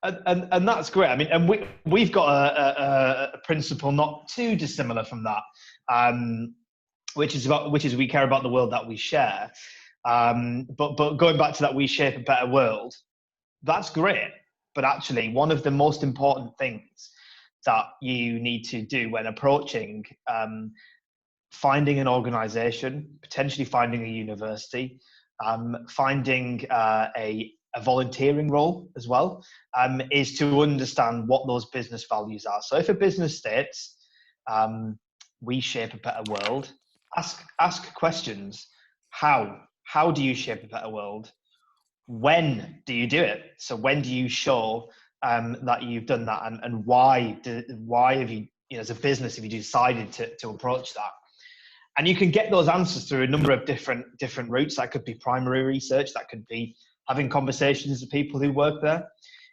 and that's great. I mean, and we've got a principle not too dissimilar from that, which is we care about the world that we share. But going back to that, we shape a better world. That's great, but actually, one of the most important things that you need to do when approaching finding an organization, potentially finding a university, finding a volunteering role as well, is to understand what those business values are. So if a business states, we shape a better world, ask questions. How do you shape a better world? When do you do it? So when do you show that you've done that, and why have you, as a business, have you decided to approach that? And you can get those answers through a number of different routes. That could be primary research, that could be having conversations with people who work there,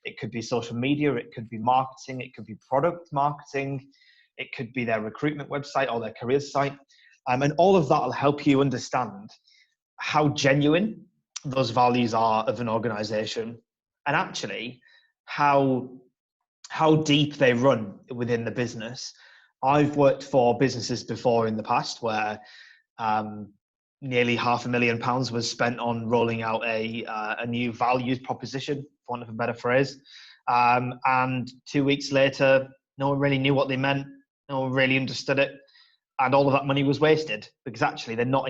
it could be social media, it could be marketing, it could be product marketing, it could be their recruitment website or their careers site. And all of that will help you understand how genuine those values are of an organization, and actually how deep they run within the business. I've worked for businesses before in the past where nearly £500,000 was spent on rolling out a new values proposition, for want of a better phrase. And 2 weeks later, no one really knew what they meant. No one really understood it. And all of that money was wasted because actually they weren't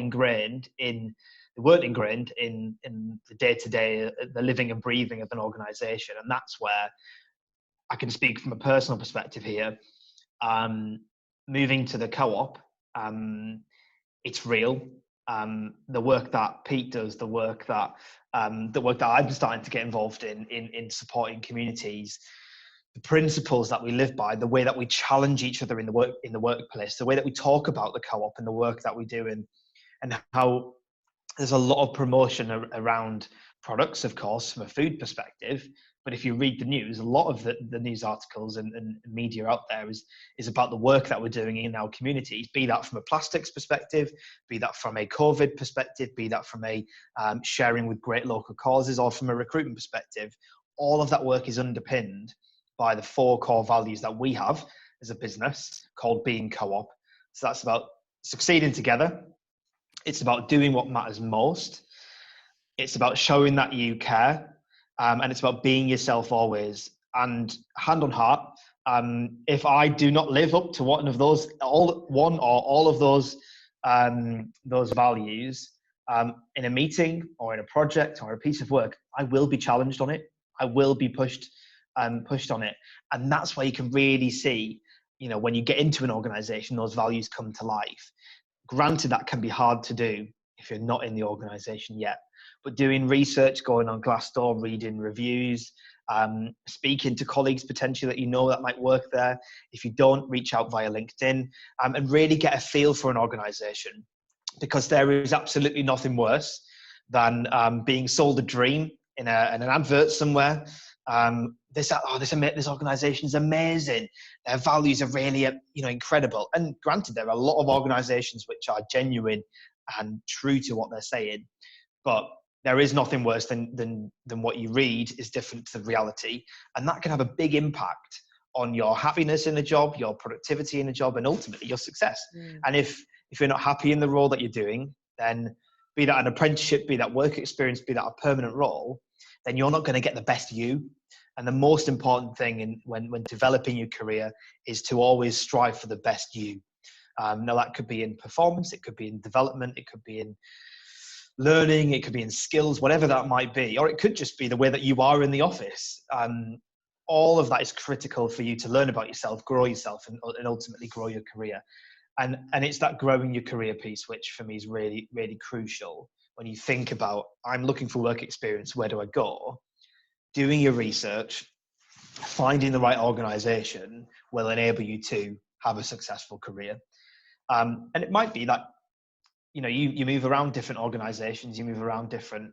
ingrained in the day-to-day, the living and breathing of an organization. And that's where I can speak from a personal perspective here. Moving to the co-op, it's real. The work that Pete does, the work that I'm starting to get involved in supporting communities, the principles that we live by, the way that we challenge each other in the workplace, the way that we talk about the co-op and the work that we do, and how there's a lot of promotion around products, of course, from a food perspective. But if you read the news, a lot of the news articles and media out there is about the work that we're doing in our communities, be that from a plastics perspective, be that from a COVID perspective, be that from a sharing with great local causes, or from a recruitment perspective. All of that work is underpinned by the 4 core values that we have as a business called Being Co-op. So that's about succeeding together. It's about doing what matters most. It's about showing that you care. And it's about being yourself always. And hand on heart, if I do not live up to one of those, all of those values in a meeting or in a project or a piece of work, I will be challenged on it. I will be pushed on it. And that's where you can really see, when you get into an organization, those values come to life. Granted, that can be hard to do if you're not in the organization yet. But doing research, going on Glassdoor, reading reviews, speaking to colleagues potentially that might work there. If you don't, reach out via LinkedIn, and really get a feel for an organization, because there is absolutely nothing worse than being sold a dream in an advert somewhere. This organisation is amazing. Their values are really, incredible. And granted, there are a lot of organisations which are genuine and true to what they're saying, but there is nothing worse than what you read is different to the reality, and that can have a big impact on your happiness in a job, your productivity in a job, and ultimately your success. And if you're not happy in the role that you're doing, then be that an apprenticeship, be that work experience, be that a permanent role, then you're not going to get the best you. And the most important thing when developing your career is to always strive for the best you. Now that could be in performance, it could be in development, it could be in learning, it could be in skills, whatever that might be, or it could just be the way that you are in the office. All of that is critical for you to learn about yourself, grow yourself, and ultimately grow your career. And it's that growing your career piece, which for me is really, really crucial. When you think about, I'm looking for work experience, where do I go? Doing your research, finding the right organization will enable you to have a successful career. And it might be that, you move around different organizations, you move around different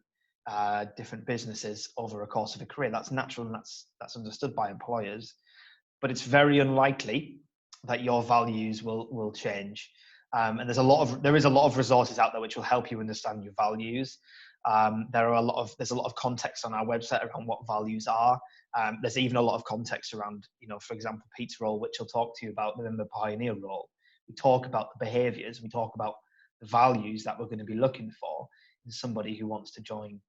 businesses over a course of a career. That's natural, and that's understood by employers. But it's very unlikely that your values will change. And there's a lot of resources out there which will help you understand your values. There's a lot of context on our website around what values are. There's even a lot of context around, for example, Pete's role, which I'll talk to you about, the Member Pioneer role. We talk about the behaviours, we talk about the values that we're going to be looking for in somebody who wants to join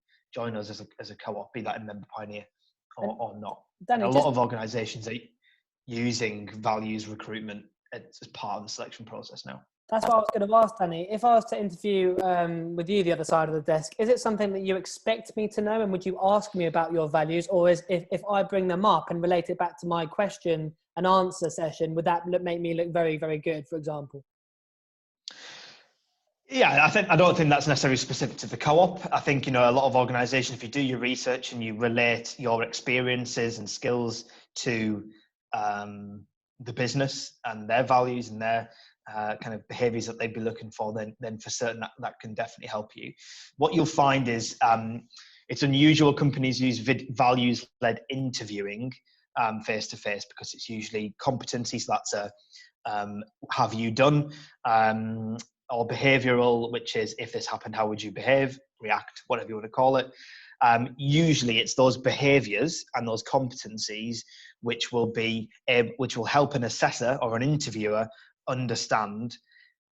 us as a co-op, be that a Member Pioneer or not. Danny, a lot of organisations are using values recruitment as part of the selection process now. That's what I was going to ask, Danny. If I was to interview with you the other side of the desk, is it something that you expect me to know, and would you ask me about your values, or if I bring them up and relate it back to my question and answer session, would that make me look very, very good, for example? Yeah, I don't think that's necessarily specific to the co-op. I think, a lot of organisations, if you do your research and you relate your experiences and skills to the business and their values and their kind of behaviours that they'd be looking for, then for certain that can definitely help you. What you'll find is it's unusual companies use values-led interviewing face-to-face, because it's usually competencies, so that's have you done, or behavioural, which is if this happened, how would you behave, react, whatever you want to call it. Usually it's those behaviours and those competencies which will help an assessor or an interviewer understand.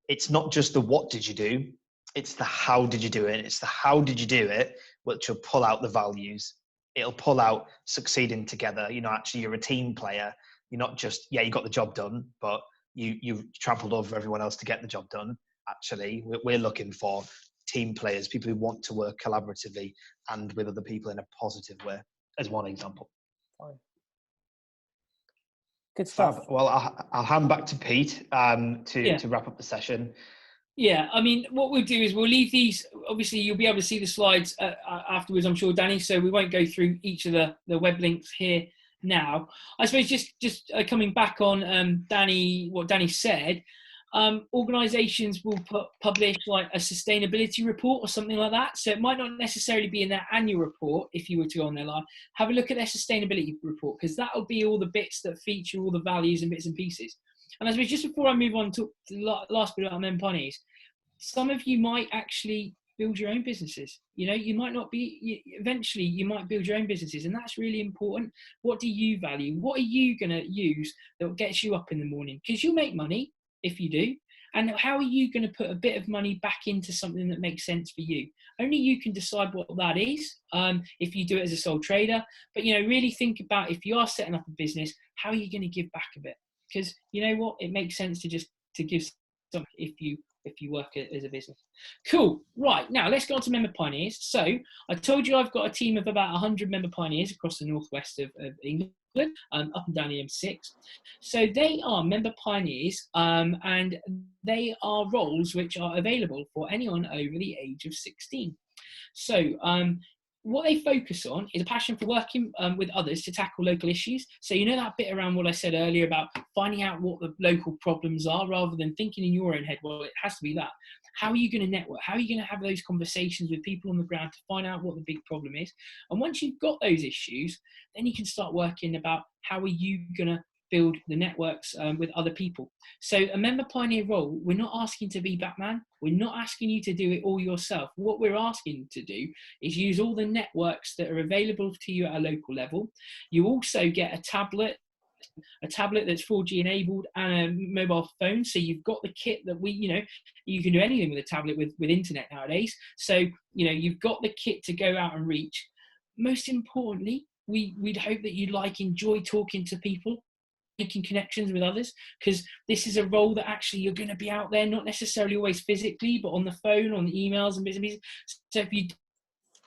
It's not just the what did you do, it's the how did you do it. It's the how did you do it which will pull out the values. It'll pull out succeeding together. Actually you're a team player. You're not just, you got the job done, but you trampled over everyone else to get the job done. Actually, we're looking for team players, people who want to work collaboratively and with other people in a positive way, as one example. Fine. Good stuff. Well, I'll hand back to Pete to wrap up the session. Yeah, I mean, what we'll do is we'll leave these. Obviously, you'll be able to see the slides afterwards, I'm sure, Danny. So we won't go through each of the web links here now. I suppose just coming back on what Danny said. Organisations will publish like a sustainability report or something like that. So it might not necessarily be in their annual report. If you were to go on their live, have a look at their sustainability report, because that'll be all the bits that feature all the values and bits and pieces. And I suppose just before I move on to the last bit about Member Pioneers, some of you might actually build your own businesses. You might not be, eventually you might build your own businesses, and that's really important. What do you value? What are you going to use that gets you up in the morning? Because you'll make money if you do. And how are you going to put a bit of money back into something that makes sense for you? Only you can decide what that is, if you do it as a sole trader. But, really think about, if you are setting up a business, how are you going to give back a bit? Because you know what? It makes sense to give something if you work as a business. Cool. Right. Now let's go on to Member Pioneers. So I told you I've got a team of about 100 Member Pioneers across the northwest of England, up and down the M6. So they are Member Pioneers, and they are roles which are available for anyone over the age of 16. So what they focus on is a passion for working with others to tackle local issues. So that bit around what I said earlier about finding out what the local problems are rather than thinking in your own head, well, it has to be that. How are you going to network? How are you going to have those conversations with people on the ground to find out what the big problem is? And once you've got those issues, then you can start working about how are you going to build the networks with other people. So a member pioneer role, we're not asking to be Batman. We're not asking you to do it all yourself. What we're asking to do is use all the networks that are available to you at a local level. You also get a tablet that's 4G enabled and a mobile phone. So you've got the kit that you can do anything with a tablet with internet nowadays. So, you've got the kit to go out and reach. Most importantly, we'd hope that you enjoy talking to people, making connections with others, because this is a role that actually you're going to be out there, not necessarily always physically, but on the phone, on the emails and bits and pieces. So if you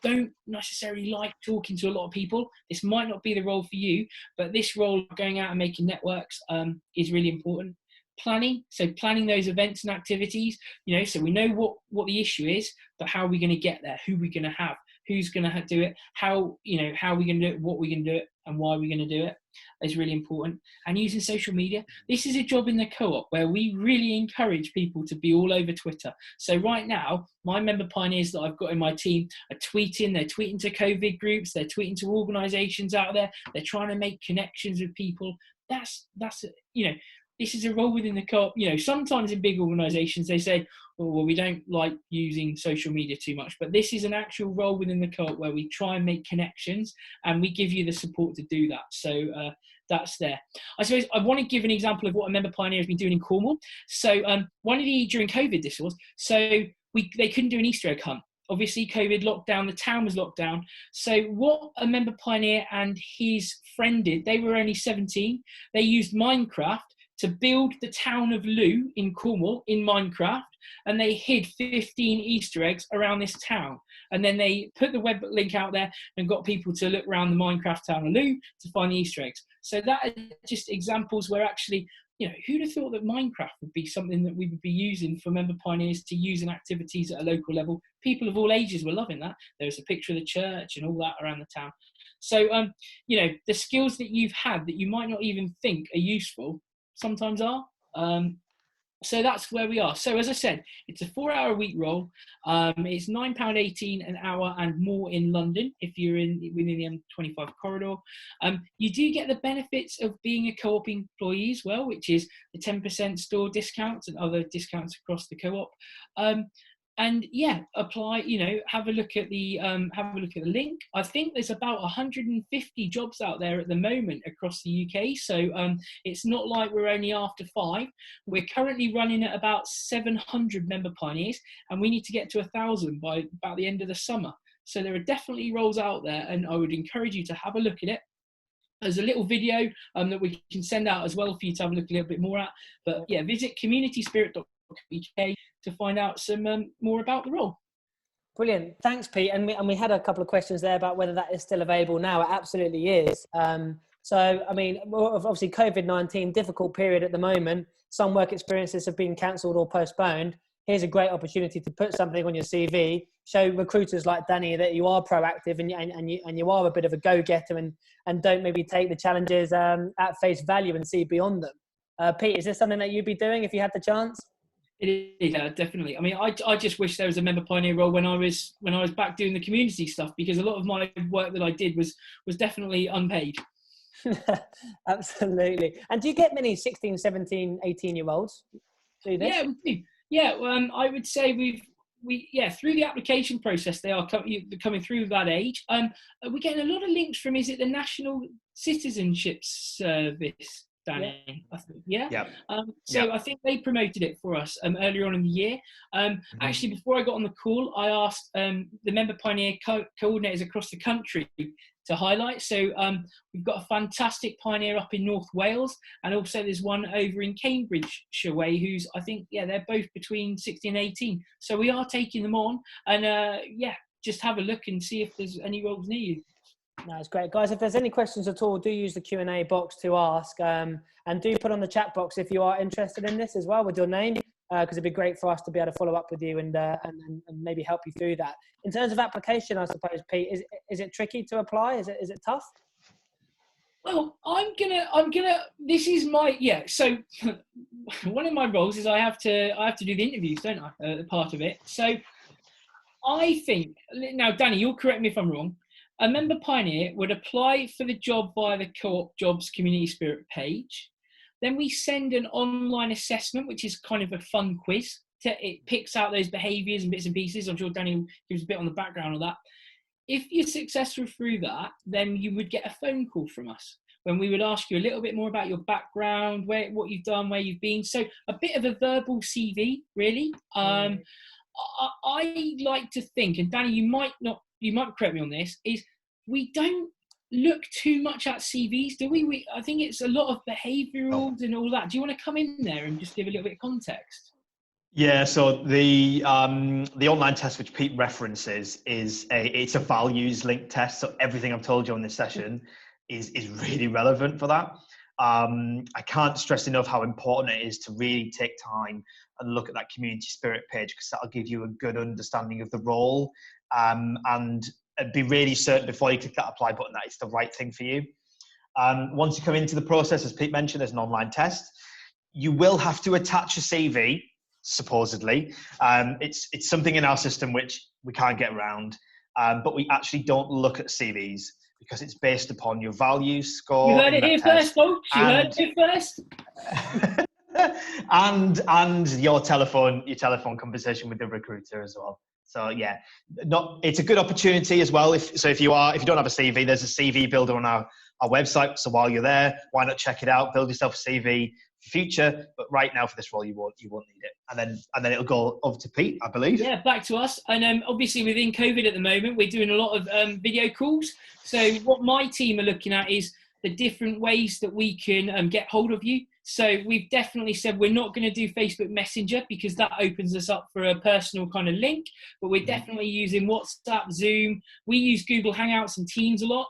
don't necessarily like talking to a lot of people, this might not be the role for you, but this role, going out and making networks, is really important. Planning those events and activities, so we know what the issue is, but how are we going to get there? Who are we going to have? Who's going to do it? How are we going to do it? What are we going to do it? And why are we going to do it? Is really important. And using social media. This is a job in the co-op where we really encourage people to be all over Twitter. So right now, my member pioneers that I've got in my team are tweeting. They're tweeting to COVID groups. They're tweeting to organisations out there. They're trying to make connections with people. That's this is a role within the co-op. Sometimes in big organisations they say, well, we don't like using social media too much, but this is an actual role within the co-op where we try and make connections and we give you the support to do that. So that's there. I suppose I want to give an example of what a member pioneer has been doing in Cornwall. So during COVID, this was, so they couldn't do an Easter egg hunt. Obviously, COVID lockdown, the town was locked down. So what a member pioneer and his friend did, they were only 17. They used Minecraft to build the town of Looe in Cornwall in Minecraft, and they hid 15 Easter eggs around this town. And then they put the web link out there and got people to look around the Minecraft town of Looe to find the Easter eggs. So that are just examples where actually, who'd have thought that Minecraft would be something that we would be using for member pioneers to use in activities at a local level. People of all ages were loving that. There's a picture of the church and all that around the town. So, the skills that you've had that you might not even think are useful, sometimes are. So that's where we are. So as I said, it's a 4-hour-a-week role. It's £9.18 an hour and more in London if you're within the M25 corridor. You do get the benefits of being a co-op employee as well, which is the 10% store discounts and other discounts across the co-op. And yeah, apply. Have a look at the link. I think there's about 150 jobs out there at the moment across the UK. So it's not like we're only after 5. We're currently running at about 700 member pioneers, and we need to get to 1,000 by about the end of the summer. So there are definitely roles out there, and I would encourage you to have a look at it. There's a little video that we can send out as well for you to have a look a little bit more at. But yeah, visit communityspirit.co.uk to find out some more about the role. Brilliant. Thanks, Pete. And we had a couple of questions there about whether that is still available now. It absolutely is. So, I mean, obviously COVID-19, difficult period at the moment. Some work experiences have been cancelled or postponed. Here's a great opportunity to put something on your CV, show recruiters like Danny that you are proactive and you are a bit of a go-getter and don't maybe take the challenges at face value and see beyond them. Pete, is this something that you'd be doing if you had the chance? It is, definitely. I mean, I just wish there was a member pioneer role when I was back doing the community stuff, because a lot of my work that I did was definitely unpaid. Absolutely. And do you get many 16, 17, 18-year-olds do this? Yeah, we do. Yeah, I would say we through the application process they are coming through that age. We're getting a lot of links from, is it the National Citizenship Service, Danny? Yeah. I think, yeah. I think they promoted it for us earlier on in the year. Actually, before I got on the call, I asked the member pioneer coordinators across the country to highlight. So we've got a fantastic pioneer up in North Wales, and also there's one over in Cambridgeshire way who's, I think, they're both between 16 and 18. So we are taking them on, and just have a look and see if there's any roles near you. That's great. Guys, if there's any questions at all, do use the Q&A box to ask, and do put on the chat box if you are interested in this as well with your name, because it'd be great for us to be able to follow up with you and maybe help you through that. In terms of application, I suppose, Pete, is it tricky to apply? Is it tough? Well, this is my, so one of my roles is I have to do the interviews, don't I? Part of it. So I think, now Danny, you'll correct me if I'm wrong. A member pioneer would apply for the job via the Co-op Jobs Community Spirit page. Then we send an online assessment, which is kind of a fun quiz. It picks out those behaviours and bits and pieces. I'm sure Danny gives a bit on the background of that. If you're successful through that, then you would get a phone call from us when we would ask you a little bit more about your background, what you've done, where you've been. So a bit of a verbal CV, really. I like to think, and Danny, you might correct me on this, is we don't look too much at CVs, do we? I think it's a lot of behaviorals and all that. Do you want to come in there and just give a little bit of context? Yeah, so the online test which Pete references it's a values linked test. So everything I've told you on this session is really relevant for that. I can't stress enough how important it is to really take time and look at that community spirit page, because that'll give you a good understanding of the role, and be really certain before you click that apply button that it's the right thing for you. Once you come into the process, as Pete mentioned, there's an online test. You will have to attach a CV. Supposedly, it's something in our system which we can't get around, but we actually don't look at CVs because it's based upon your values score. You heard it here first, folks. You heard it here first. and your telephone conversation with the recruiter as well. So yeah, it's a good opportunity as well. If you don't have a CV, there's a CV builder on our website. So while you're there, why not check it out? Build yourself a CV for future. But right now for this role, you won't need it. And then it'll go over to Pete, I believe. Yeah, back to us. And obviously within COVID at the moment, we're doing a lot of video calls. So what my team are looking at is the different ways that we can get hold of you. So we've definitely said we're not going to do Facebook Messenger because that opens us up for a personal kind of link, but we're definitely using WhatsApp, Zoom. We use Google Hangouts and Teams a lot.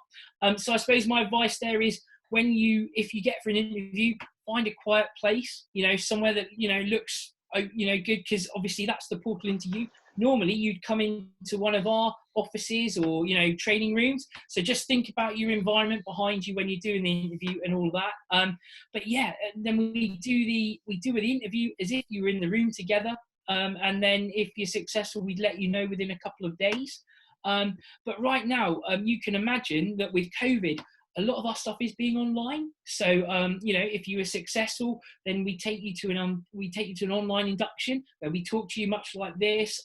So I suppose my advice there is if you get for an interview, find a quiet place, somewhere that, looks, good, because obviously that's the portal into you. Normally you'd come into one of our offices or, training rooms. So just think about your environment behind you when you're doing the interview and all that. But yeah, then we do the interview as if you were in the room together. And then if you're successful, we'd let you know within a couple of days. But right now, you can imagine that with COVID, a lot of our stuff is being online. So, if you were successful, then we take you to an online induction where we talk to you much like this.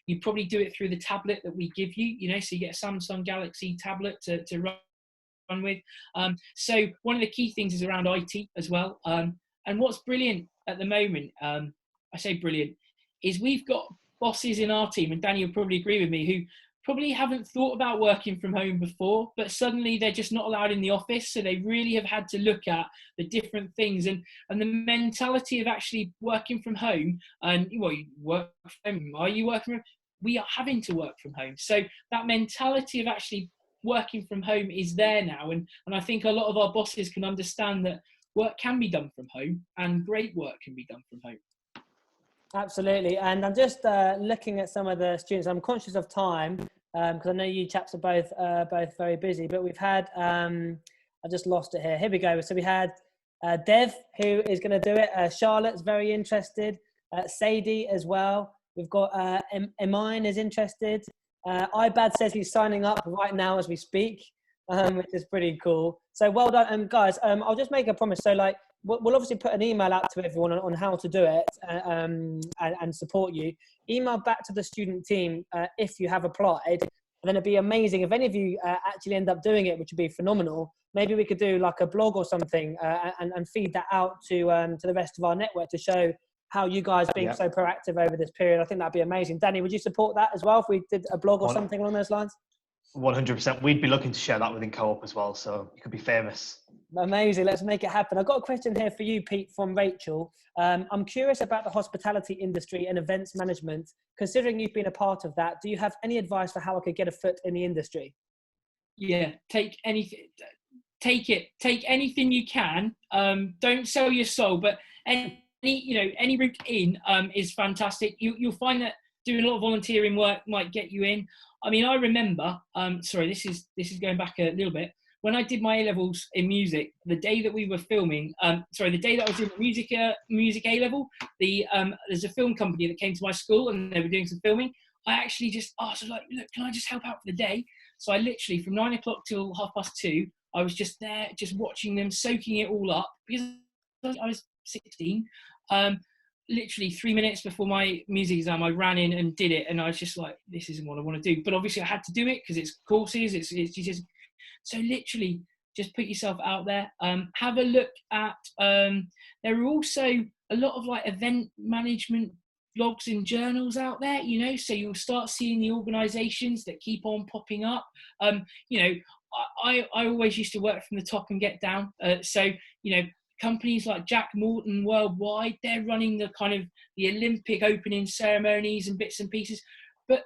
You probably do it through the tablet that we give you, so you get a Samsung Galaxy tablet to run with. So one of the key things is around IT as well. And what's brilliant at the moment, I say brilliant, is we've got bosses in our team, and Danny will probably agree with me, who probably haven't thought about working from home before, but suddenly they're just not allowed in the office. So they really have had to look at the different things and the mentality of actually working from home. And you work from home. Are you working from home? We are having to work from home. So that mentality of actually working from home is there now. And I think a lot of our bosses can understand that work can be done from home and great work can be done from home. Absolutely. And I'm just looking at some of the students. I'm conscious of time because I know you chaps are both very busy, but we've had, I just lost it here. Here we go. So we had Dev, who is going to do it. Charlotte's very interested. Sadie as well. We've got Emine is interested. Ibad says he's signing up right now as we speak, which is pretty cool. So well done. Guys, I'll just make a promise. So we'll obviously put an email out to everyone on how to do it and support you. Email back to the student team if you have applied. And then it'd be amazing if any of you actually end up doing it, which would be phenomenal. Maybe we could do like a blog or something and feed that out to the rest of our network to show how you guys being so proactive over this period. I think that'd be amazing. Danny, would you support that as well if we did a blog or something along those lines? 100%. We'd be looking to share that within Co-op as well, so you could be famous. Amazing. Let's make it happen. I've got a question here for you, Pete, from Rachel. I'm curious about the hospitality industry and events management. Considering you've been a part of that, do you have any advice for how I could get a foot in the industry? Yeah, take anything. Take it. Take anything you can. Don't sell your soul, but any route in is fantastic. You'll find that doing a lot of volunteering work might get you in. I mean, I remember. Sorry, this is going back a little bit. when I did my A-levels in music, the day that we were filming, the day that I was in music A-level, there's a film company that came to my school and they were doing some filming. I actually just asked, like, look, can I just help out for the day? So I literally, from 9 o'clock till 2:30, I was just there, just watching them, soaking it all up, because I was 16. Literally 3 minutes before my music exam, I ran in and did it, and I was just like, this isn't what I want to do. But obviously I had to do it because it's courses, it's just, so literally just put yourself out there. Have a look at, there are also a lot of like event management blogs and journals out there, you know, so you'll start seeing the organizations that keep on popping up. You know, I always used to work from the top and get down. So, you know, companies like Jack Morton Worldwide, they're running the kind of the Olympic opening ceremonies and bits and pieces. But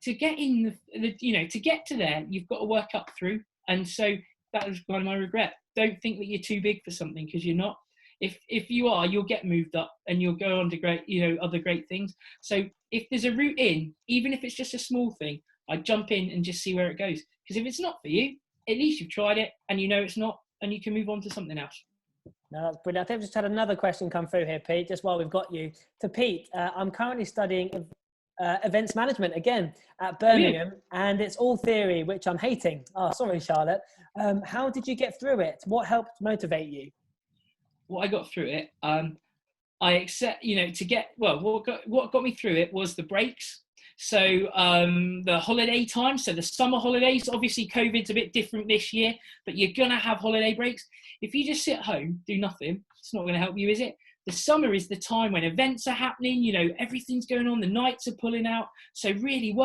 to get in to get to there, you've got to work up through. And so that was kind of my regret. Don't think that you're too big for something, because you're not. If you are, you'll get moved up and you'll go on to great, other great things. So if there's a route in, even if it's just a small thing, I'd jump in and just see where it goes. Because if it's not for you, at least you've tried it and you know it's not, and you can move on to something else. No, that's brilliant. I think we've just had another question come through here, Pete, just while we've got you. To Pete, I'm currently studying events management again at Birmingham, and it's all theory, which I'm hating. Oh, sorry, Charlotte. How did you get through it? What helped motivate you? What I got through it, I accept, what got me through it was the breaks. So the holiday time, so the summer holidays, obviously COVID's a bit different this year, but you're going to have holiday breaks. If you just sit at home, do nothing, it's not going to help you, is it? The summer is the time when events are happening, everything's going on, the nights are pulling out. So really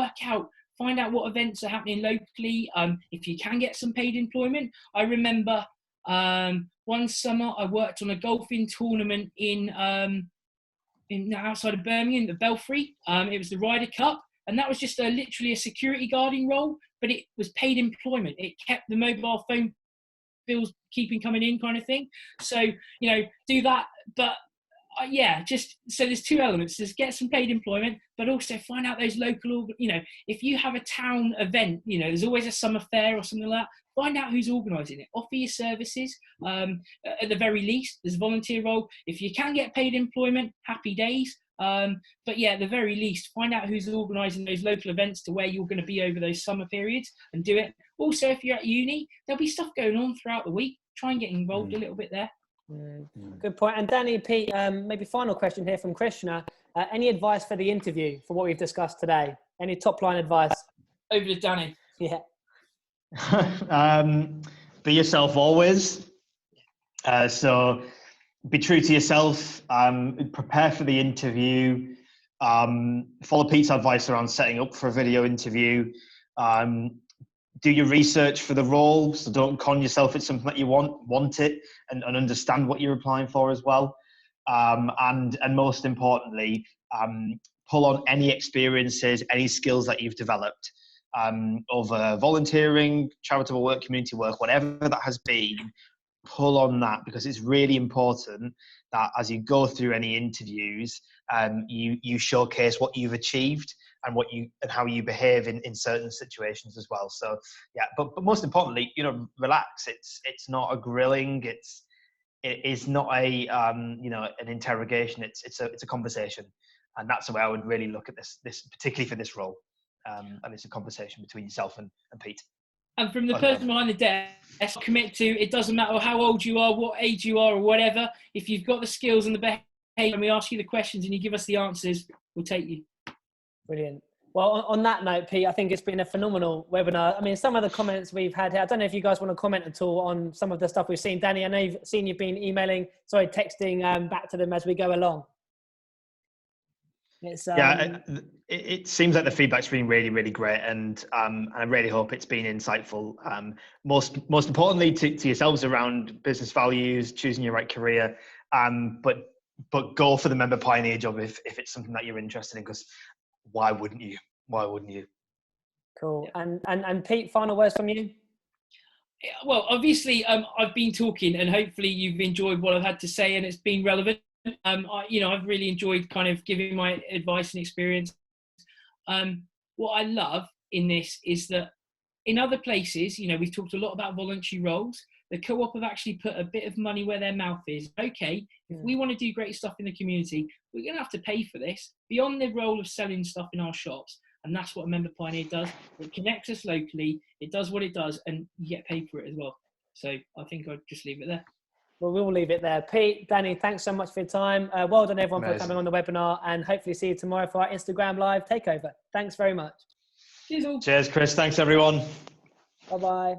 find out what events are happening locally. If you can get some paid employment. I remember one summer I worked on a golfing tournament in outside of Birmingham, the Belfry. It was the Ryder Cup, and that was just literally a security guarding role, but it was paid employment. It kept the mobile phone bills coming in, kind of thing. So do that, but just so there's two elements: there's get some paid employment, but also find out those local. If you have a town event, there's always a summer fair or something like that. Find out who's organising it. Offer your services. At the very least, there's a volunteer role. If you can get paid employment, happy days. But yeah, at the very least, find out who's organising those local events to where you're going to be over those summer periods and do it. Also, if you're at uni, there'll be stuff going on throughout the week. Try and get involved a little bit there. Good point. And Danny, Pete, maybe final question here from Krishna. Any advice for the interview for what we've discussed today? Any top line advice? Over to Danny. Yeah. Be yourself always. So be true to yourself. Prepare for the interview. Follow Pete's advice around setting up for a video interview. Do your research for the role, so don't con yourself. It's something that you want it, and understand what you're applying for as well. And most importantly, pull on any experiences, any skills that you've developed over volunteering, charitable work, community work, whatever that has been. Pull on that, because it's really important that as you go through any interviews, you showcase what you've achieved and how you behave in certain situations as well. So yeah, but most importantly, relax. It's not a grilling. It is not a an interrogation. It's a conversation, and that's the way I would really look at this particularly for this role. And it's a conversation between yourself and Pete. And from the person behind the desk, commit to, it doesn't matter how old you are, what age you are, or whatever. If you've got the skills and the behaviour, and we ask you the questions and you give us the answers, we'll take you. Brilliant. Well, on that note, Pete, I think it's been a phenomenal webinar. I mean, some of the comments we've had here, I don't know if you guys want to comment at all on some of the stuff we've seen. Danny, I know you've been texting back to them as we go along. It seems like the feedback's been really, really great, and I really hope it's been insightful. Most importantly to yourselves around business values, choosing your right career, but go for the member pioneer job if it's something that you're interested in, because why wouldn't you? Cool. Yeah. And Pete, final words from you? Well, obviously, I've been talking, and hopefully you've enjoyed what I've had to say, and it's been relevant. I've really enjoyed kind of giving my advice and experience. What I love in this is that in other places, you know, we've talked a lot about voluntary roles. The co-op have actually put a bit of money where their mouth is. Okay, if we want to do great stuff in the community, we're going to have to pay for this beyond the role of selling stuff in our shops. And that's what a Member Pioneer does. It connects us locally. It does what it does, and you get paid for it as well. So I think I'd just leave it there. Well, we'll leave it there. Pete, Danny, thanks so much for your time. Well done, everyone, for coming on the webinar, and hopefully see you tomorrow for our Instagram Live takeover. Thanks very much. Cheers all. Cheers, Chris. Thanks, everyone. Bye-bye.